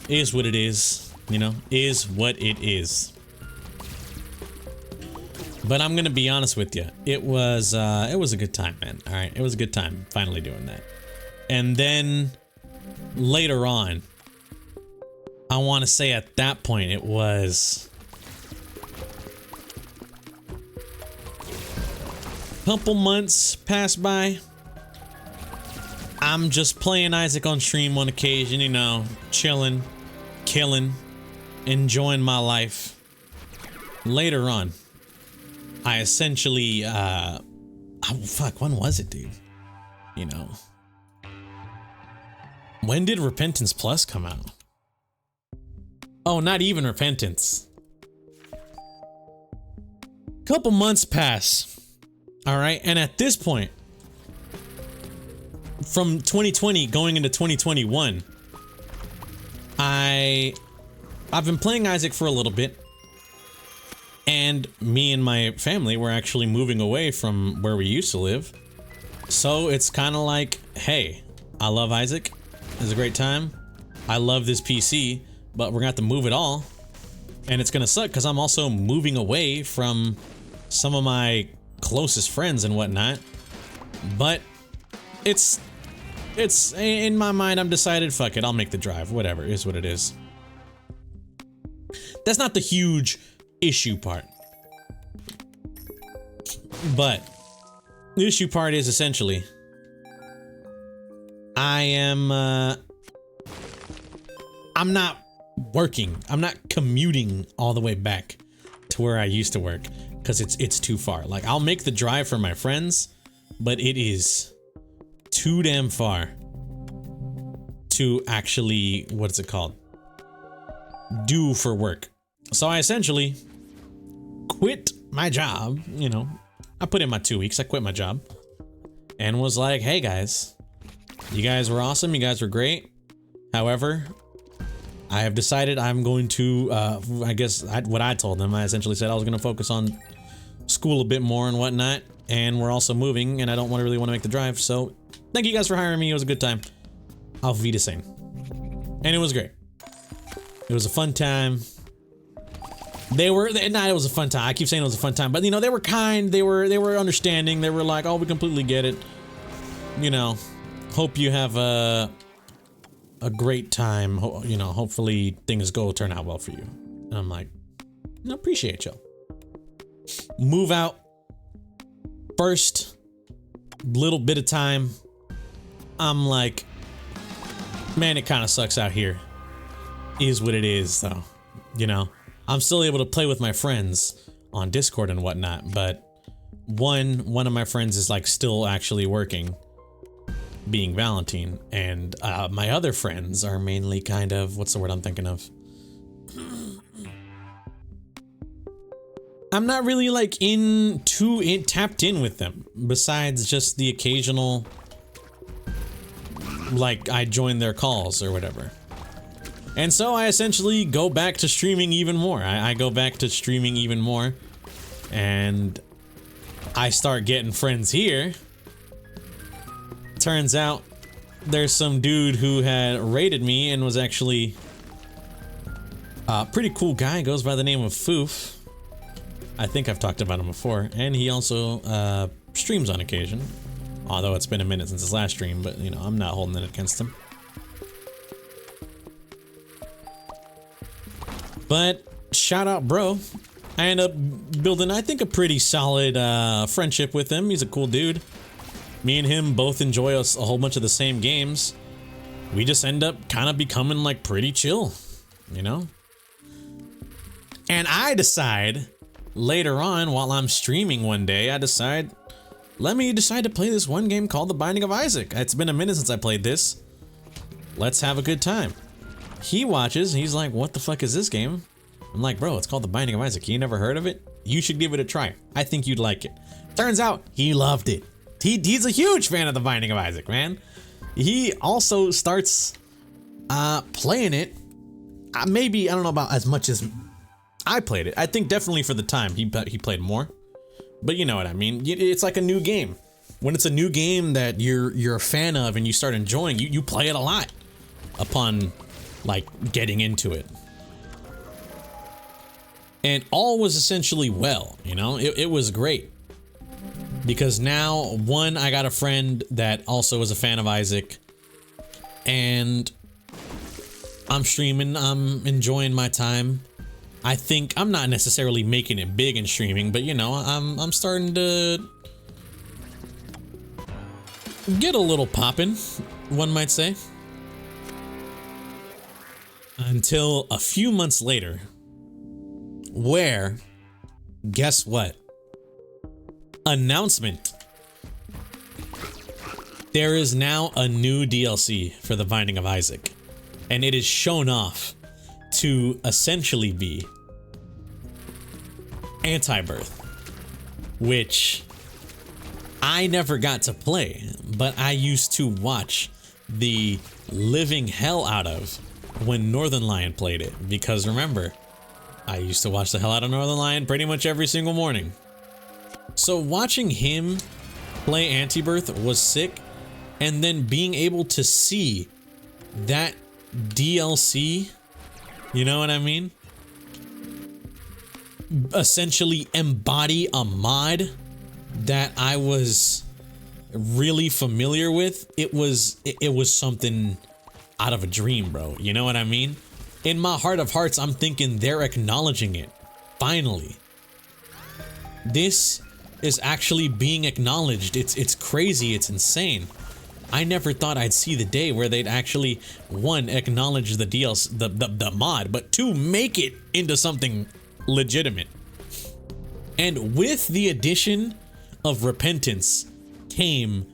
Is what it is, you know, is what it is. But I'm gonna be honest with you, it was a good time, man. All right, it was a good time finally doing that. And then later on, I want to say at that point it was a couple months passed by. I'm just playing Isaac on stream on occasion, you know, chilling, killing, enjoying my life. Later on, I essentially, oh fuck, when was it, dude? You know, when did Repentance Plus come out? Oh, not even Repentance. Couple months pass. All right, and at this point, from 2020 going into 2021, I've been playing Isaac for a little bit, and me and my family were actually moving away from where we used to live. So it's kind of like, hey, I love Isaac. It's a great time. I love this PC, but we're gonna have to move it all, and it's gonna suck because I'm also moving away from some of my closest friends and whatnot. But it's in my mind, I'm decided, fuck it, I'll make the drive. Whatever, it is what it is. That's not the huge issue part. But the issue part is essentially, I'm not working. I'm not commuting all the way back to where I used to work because it's too far. Like, I'll make the drive for my friends, but it is too damn far to actually, what's it called, do for work. So I essentially quit my job. You know, I put in my 2 weeks. I quit my job and was like, hey guys, you guys were awesome. You guys were great. However, I have decided I'm going to, I guess what I told them, I essentially said I was going to focus on school a bit more and whatnot. And we're also moving, and I don't really want to make the drive. So thank you guys for hiring me. It was a good time. Auf Wiedersehen. And it was great. It was a fun time. It was a fun time. I keep saying it was a fun time, but you know, they were kind. They were understanding. They were like, oh, we completely get it. You know, hope you have a great time. You know, hopefully things turn out well for you. And I'm like, I appreciate y'all. Move out. First little bit of time, I'm like, man, it kind of sucks out here. Is what it is, though. You know, I'm still able to play with my friends on Discord and whatnot, but one of my friends is like still actually working, being Valentine, and my other friends are mainly kind of, what's the word I'm thinking of? I'm not really like tapped in with them, besides just the occasional, like, I join their calls or whatever. And so I essentially go back to streaming even more. I go back to streaming even more, and I start getting friends here. Turns out there's some dude who had raided me and was actually a pretty cool guy, goes by the name of Foof. I think I've talked about him before, and he also streams on occasion. Although it's been a minute since his last stream, but you know, I'm not holding it against him. But shout out, bro. I end up building, I think, a pretty solid friendship with him. He's a cool dude. Me and him both enjoy a whole bunch of the same games. We just end up kind of becoming like pretty chill, you know? And I decide later on, while I'm streaming one day, let me decide to play this one game called The Binding of Isaac. It's been a minute since I played this. Let's have a good time. He watches, he's like, what the fuck is this game? I'm like, bro, it's called The Binding of Isaac. You never heard of it? You should give it a try. I think you'd like it. Turns out he loved it. He's a huge fan of The Binding of Isaac, man. He also starts playing it. Maybe, I don't know about as much as I played it. I think definitely for the time he played more. But you know what I mean. It's like a new game. When it's a new game that you're a fan of and you start enjoying, you play it a lot upon like getting into it. And all was essentially well, you know, it was great. Because now, one, I got a friend that also is a fan of Isaac, and I'm streaming, I'm enjoying my time. I think I'm not necessarily making it big in streaming, but you know, I'm starting to get a little poppin', one might say. Until a few months later, where, guess what? Announcement. There is now a new DLC for The Binding of Isaac, and it is shown off to essentially be Anti-Birth, which I never got to play, but I used to watch the living hell out of when Northern Lion played it, because remember, I used to watch the hell out of Northern Lion pretty much every single morning. So watching him play Anti-Birth was sick, and then being able to see that DLC, you know what I mean? Essentially embody a mod that I was really familiar with. It was something out of a dream, bro. You know what I mean? In my heart of hearts, I'm thinking they're acknowledging it. Finally. This is actually being acknowledged. It's crazy. It's insane. I never thought I'd see the day where they'd actually, one, acknowledge the DLC, the mod, but two, make it into something legitimate. And with the addition of Repentance came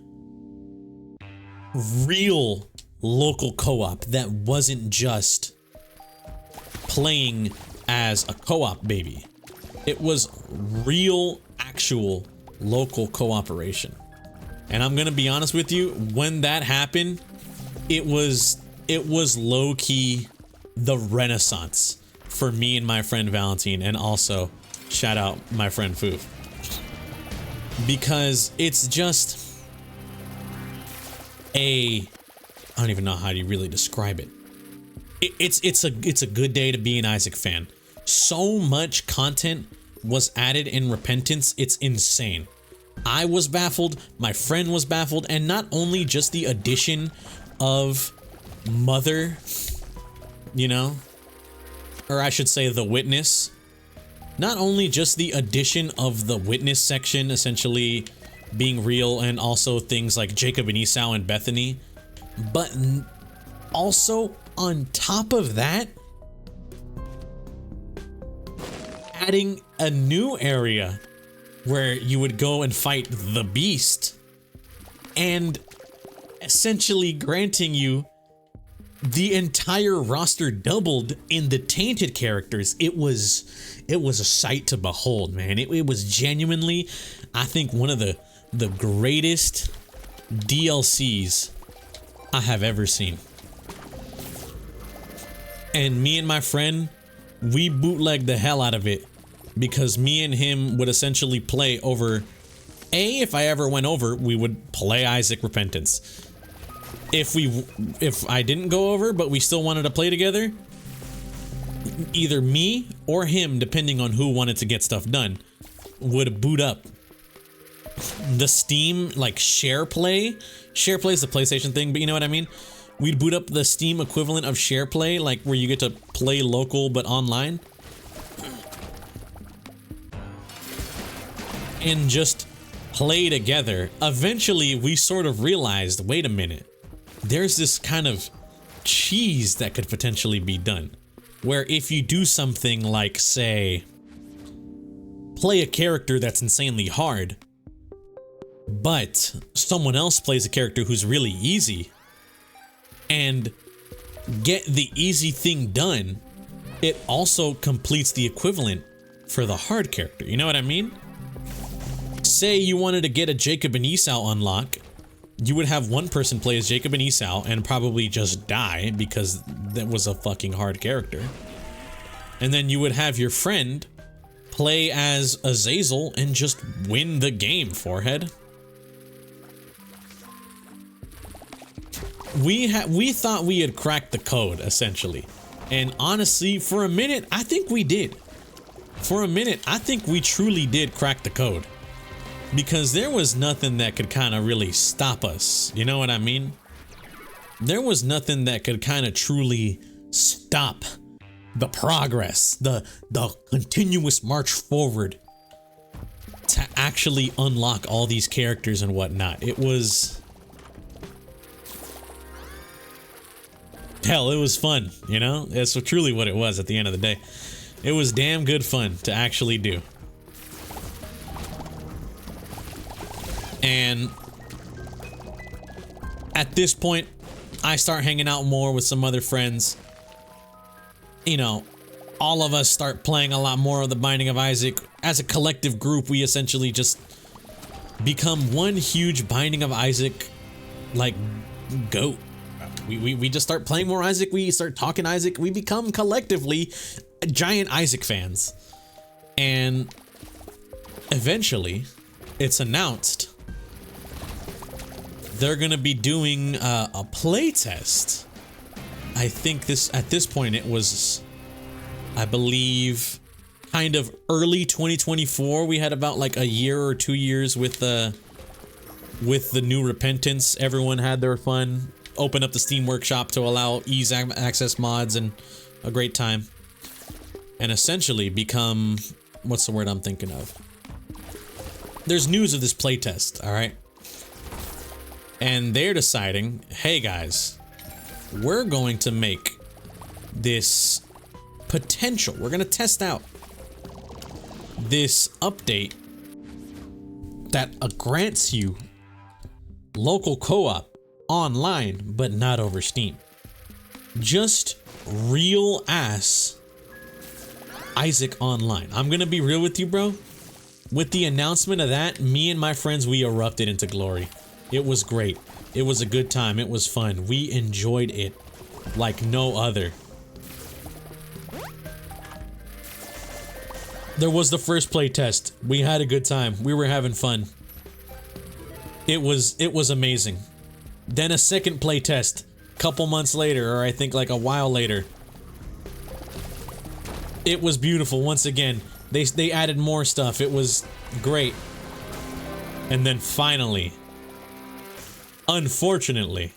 real local co-op that wasn't just playing as a co-op baby. It was real, actual local cooperation. And I'm gonna be honest with you, when that happened, it was low-key the renaissance for me and my friend Valentine, and also shout out my friend Foof. Because it's just I don't even know how to really describe it. It's a good day to be an Isaac fan. So much content was added in Repentance, it's insane. I was baffled, my friend was baffled, and not only just the addition of Mother, you know, or I should say the Witness. Not only just the addition of the Witness section essentially being real, and also things like Jacob and Esau and Bethany, but also on top of that, adding a new area where you would go and fight the Beast, and essentially granting you the entire roster doubled in the tainted characters. It was a sight to behold, man. It was genuinely, I think, one of the greatest DLCs I have ever seen. And me and my friend, we bootlegged the hell out of it, because me and him would essentially play over, if I ever went over, we would play Isaac Repentance. If I didn't go over, but we still wanted to play together, either me or him, depending on who wanted to get stuff done, would boot up the Steam, like, share play. Share play is the PlayStation thing, but you know what I mean? We'd boot up the Steam equivalent of share play, like where you get to play local but online, and just play together. Eventually, we sort of realized, wait a minute, there's this kind of cheese that could potentially be done, where if you do something like, say, play a character that's insanely hard, but someone else plays a character who's really easy, and get the easy thing done, it also completes the equivalent for the hard character. You know what I mean? Say you wanted to get a Jacob and Esau unlock, you would have one person play as Jacob and Esau and probably just die because that was a fucking hard character. And then you would have your friend play as Azazel and just win the game, forehead. We thought we had cracked the code, essentially. And honestly, for a minute, I think we did. For a minute, I think we truly did crack the code. Because there was nothing that could kind of really stop us. You know what I mean? There was nothing that could kind of truly stop the progress, the continuous march forward to actually unlock all these characters and whatnot. It was... Hell, it was fun, you know? That's truly what it was at the end of the day. It was damn good fun to actually do. And at this point, I start hanging out more with some other friends. You know, all of us start playing a lot more of the Binding of Isaac. As a collective group, we essentially just become one huge Binding of Isaac, like, goat. We just start playing more Isaac, we start talking Isaac, we become collectively giant Isaac fans. And eventually, it's announced they're gonna be doing a play test. I think at this point it was, I believe, kind of early 2024. We had about like a year or 2 years with the new Repentance. Everyone had their fun. Open up the Steam Workshop to allow ease access mods and a great time. And essentially become, what's the word I'm thinking of? There's news of this playtest, alright? And they're deciding, hey guys, we're going to make this potential, we're gonna test out this update that grants you local co-op online, but not over Steam. Just real ass Isaac Online. I'm gonna be real with you, bro. With the announcement of that, me and my friends, we erupted into glory. It was great. It was a good time. It was fun. We enjoyed it like no other. There was the first play test. We had a good time. We were having fun. It was amazing. Then a second play test, couple months later, or I think like a while later. It was beautiful once again. They added more stuff. It was great. And then finally, unfortunately,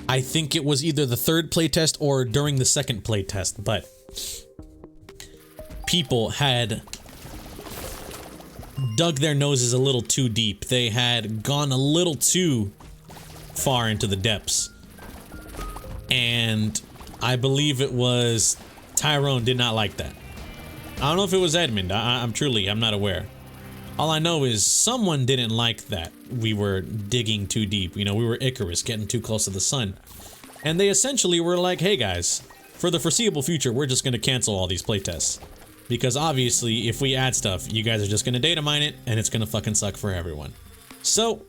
I think it was either the third playtest or during the second playtest, but people had dug their noses a little too deep. They had gone a little too far into the depths. And I believe it was Tyrone did not like that. I don't know if it was Edmund. I'm not aware. All I know is someone didn't like that we were digging too deep. You know, we were Icarus, getting too close to the sun. And they essentially were like, hey guys, for the foreseeable future, we're just going to cancel all these playtests. Because obviously, if we add stuff, you guys are just going to data mine it, and it's going to fucking suck for everyone. So,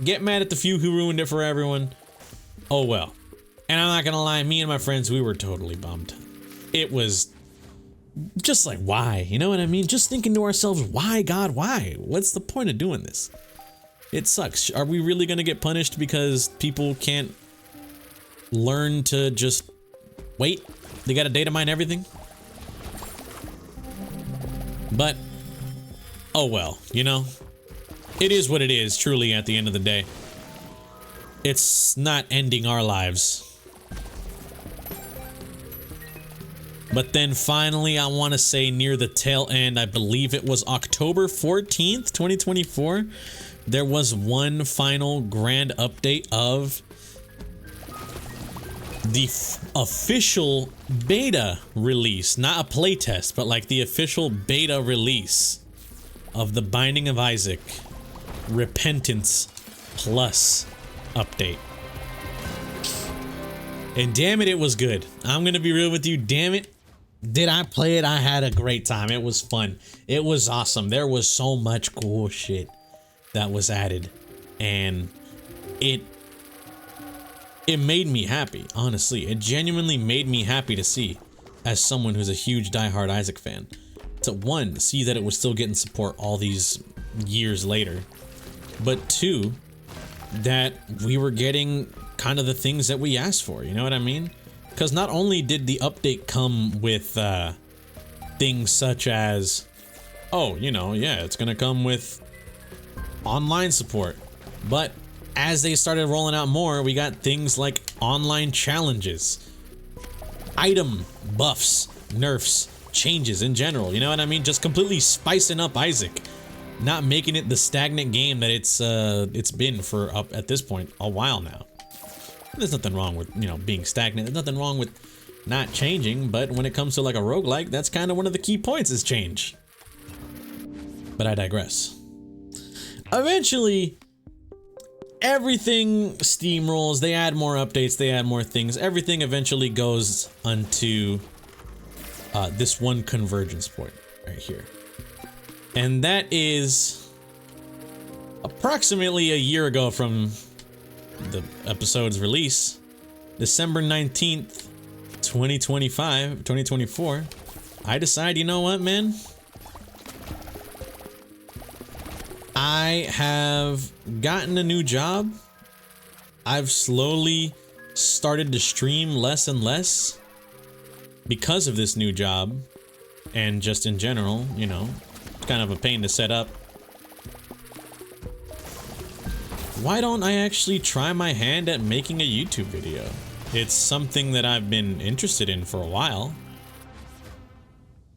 get mad at the few who ruined it for everyone. Oh well. And I'm not going to lie, me and my friends, we were totally bummed. It was just like, why? You know what I mean? Just thinking to ourselves, why, God, why? What's the point of doing this? It sucks. Are we really going to get punished because people can't learn to just wait? They got to data mine everything? But, oh well, you know? It is what it is, truly, at the end of the day. It's not ending our lives. But then finally, I want to say near the tail end, I believe it was October 14th, 2024, there was one final grand update of the official beta release. Not a playtest, but like the official beta release of the Binding of Isaac Repentance Plus update. And damn it, it was good. I'm gonna be real with you, damn it. Did I play it? I had a great time. It was fun. It was awesome. There was so much cool shit that was added, and it made me happy. Honestly, it genuinely made me happy to see, as someone who's a huge diehard Isaac fan, to one, see that it was still getting support all these years later, but two, that we were getting kind of the things that we asked for. You know what I mean? Because not only did the update come with things such as, oh, you know, yeah, it's gonna come with online support, but as they started rolling out more, we got things like online challenges, item buffs, nerfs, changes in general. You know what I mean? Just completely spicing up Isaac, not making it the stagnant game that it's been for up at this point a while now. There's nothing wrong with, you know, being stagnant. There's nothing wrong with not changing, but when it comes to like a roguelike, that's kind of one of the key points is change. But I digress. Eventually, everything steamrolls. They add more updates. They add more things. Everything eventually goes onto this one convergence point right here. And that is approximately a year ago from the episode's release, December 19th, 2024, I decide, you know what, man? I have gotten a new job. I've slowly started to stream less and less because of this new job, and just in general, you know, it's kind of a pain to set up. Why don't I actually try my hand at making a YouTube video? It's something that I've been interested in for a while,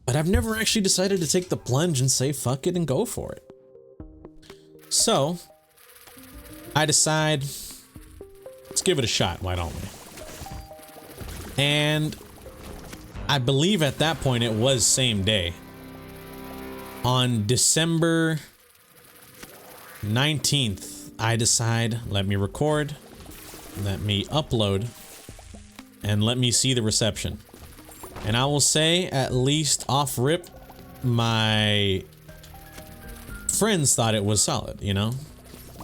but I've never actually decided to take the plunge and say fuck it and go for it. So I decide, let's give it a shot, why don't we? And I believe at that point it was same day. On December 19th, I decide, let me record, let me upload, and let me see the reception. And I will say, at least off rip, my friends thought it was solid, you know?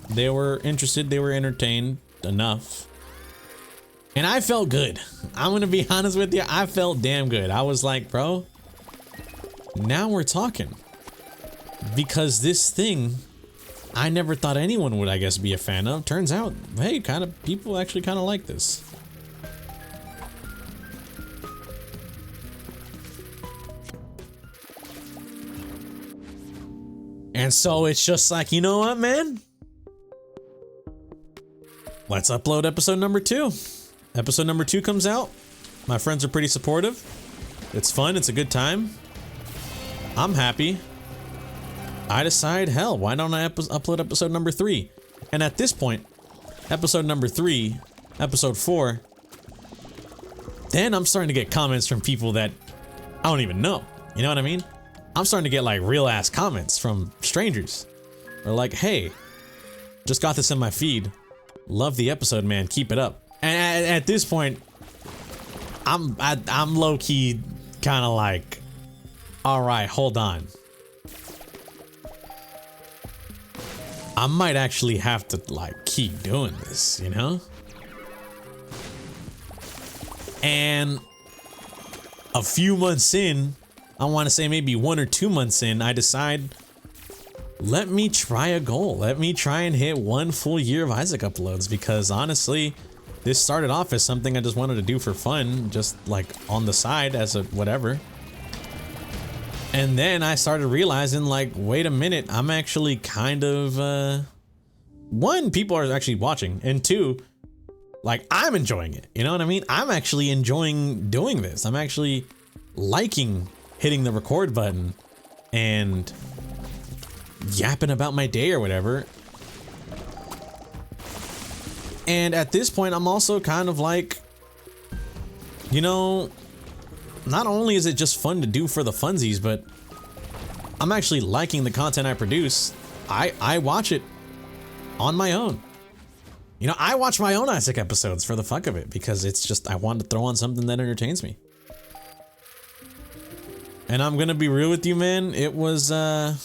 They were interested, they were entertained enough. And I felt good. I'm gonna be honest with you, I felt damn good. I was like, bro, now we're talking. Because this thing, I never thought anyone would, I guess, be a fan of. Turns out, hey, people actually kind of like this. And so it's just like, you know what, man? Let's upload episode number 2. Episode number 2 comes out. My friends are pretty supportive. It's fun, it's a good time. I'm happy. I decide, hell, why don't I upload episode number 3? And at this point, episode number 3, episode 4, then I'm starting to get comments from people that I don't even know. You know what I mean? I'm starting to get like real ass comments from strangers. They're like, hey, just got this in my feed. Love the episode, man. Keep it up. And at this point, I'm low key kind of like, all right, hold on. I might actually have to like keep doing this, you know? And a few months in, I want to say maybe 1 or 2 months in, I decide, let me try a goal. Let me try and hit 1 full year of Isaac uploads, because honestly, this started off as something I just wanted to do for fun, just like on the side as a whatever. And then I started realizing, like, wait a minute, I'm actually kind of, 1, people are actually watching, and 2, like, I'm enjoying it. You know what I mean? I'm actually enjoying doing this. I'm actually liking hitting the record button and yapping about my day or whatever. And at this point, I'm also kind of like, you know, not only is it just fun to do for the funsies, but I'm actually liking the content I produce. I watch it on my own. You know, I watch my own Isaac episodes for the fuck of it, because it's just, I want to throw on something that entertains me. And I'm gonna be real with you, man. It was damn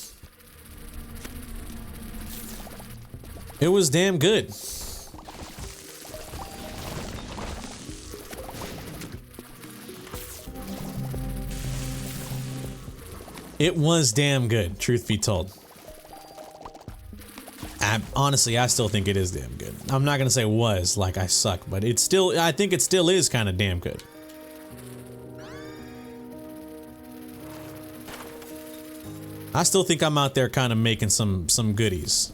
good. It was damn good, truth be told. Honestly, I still think it is damn good. I'm not gonna say was, like I suck, but it's still, I think it still is kind of damn good. I still think I'm out there kind of making some goodies.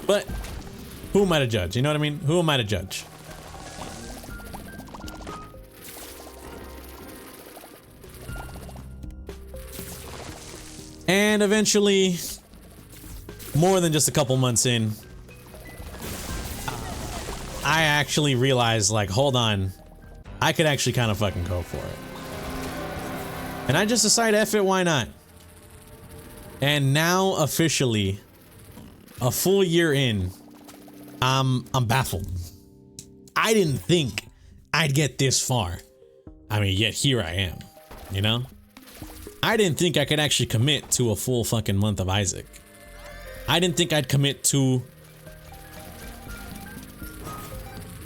But who am I to judge? You know what I mean? Who am I to judge? And eventually, more than just a couple months in, I actually realized, like, hold on, I could actually kind of fucking go for it. And I just decided, F it, why not? And now, officially, a full year in, I'm baffled. I didn't think I'd get this far. I mean, yet here I am, you know? I didn't think I could actually commit to a full fucking month of Isaac. I didn't think I'd commit to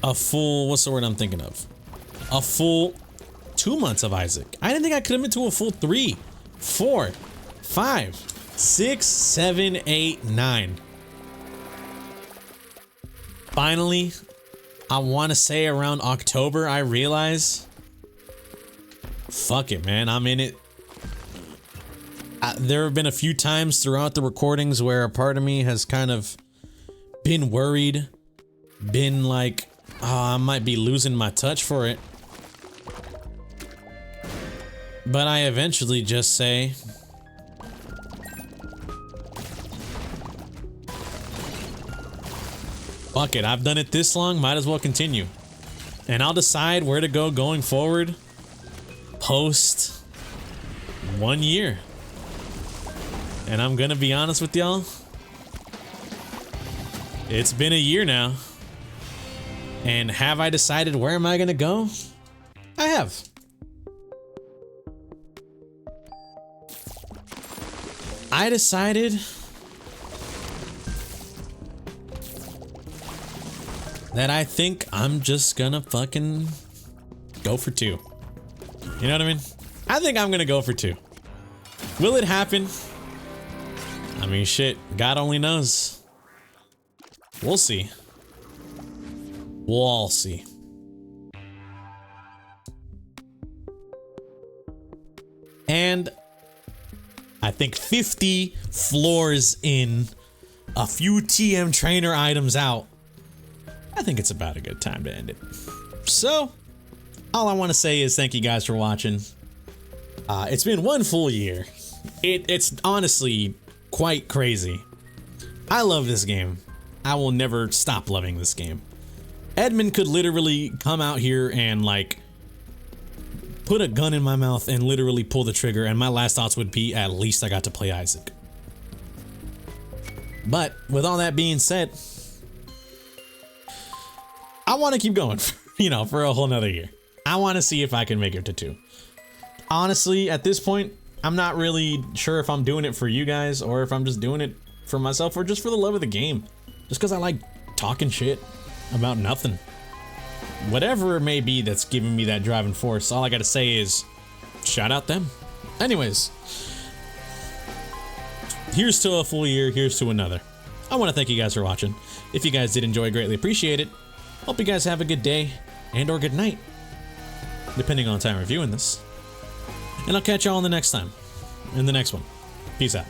a full, what's the word I'm thinking of? A full 2 months of Isaac. I didn't think I could commit to a full 3, 4, 5, 6, 7, 8, 9. Finally, I want to say around October, I realize, fuck it, man, I'm in it. There have been a few times throughout the recordings where a part of me has kind of been worried, been like, oh, I might be losing my touch for it. But I eventually just say, fuck it, I've done it this long, might as well continue. And I'll decide where to go going forward post 1 year. And I'm gonna be honest with y'all, it's been a year now. And have I decided where am I gonna go? I have. I decided that I think I'm just gonna fucking go for 2. You know what I mean? I think I'm gonna go for 2. Will it happen? I mean, shit, God only knows. We'll see. We'll all see. And I think 50 floors in, a few TM trainer items out, I think it's about a good time to end it. So, all I want to say is thank you guys for watching. It's been 1 full year. It's honestly quite crazy. I love this game. I will never stop loving this game. Edmund could literally come out here and like put a gun in my mouth and literally pull the trigger, and my last thoughts would be, at least I got to play Isaac. But with all that being said, I want to keep going, you know, for a whole nother year. I want to see if I can make it to 2. Honestly, at this point, I'm not really sure if I'm doing it for you guys or if I'm just doing it for myself or just for the love of the game. Just because I like talking shit about nothing. Whatever it may be that's giving me that driving force, all I gotta say is, shout out them. Anyways, here's to a full year, here's to another. I want to thank you guys for watching. If you guys did enjoy, greatly appreciate it. Hope you guys have a good day and or good night, depending on time reviewing this. And I'll catch y'all in the next time, in the next one. Peace out.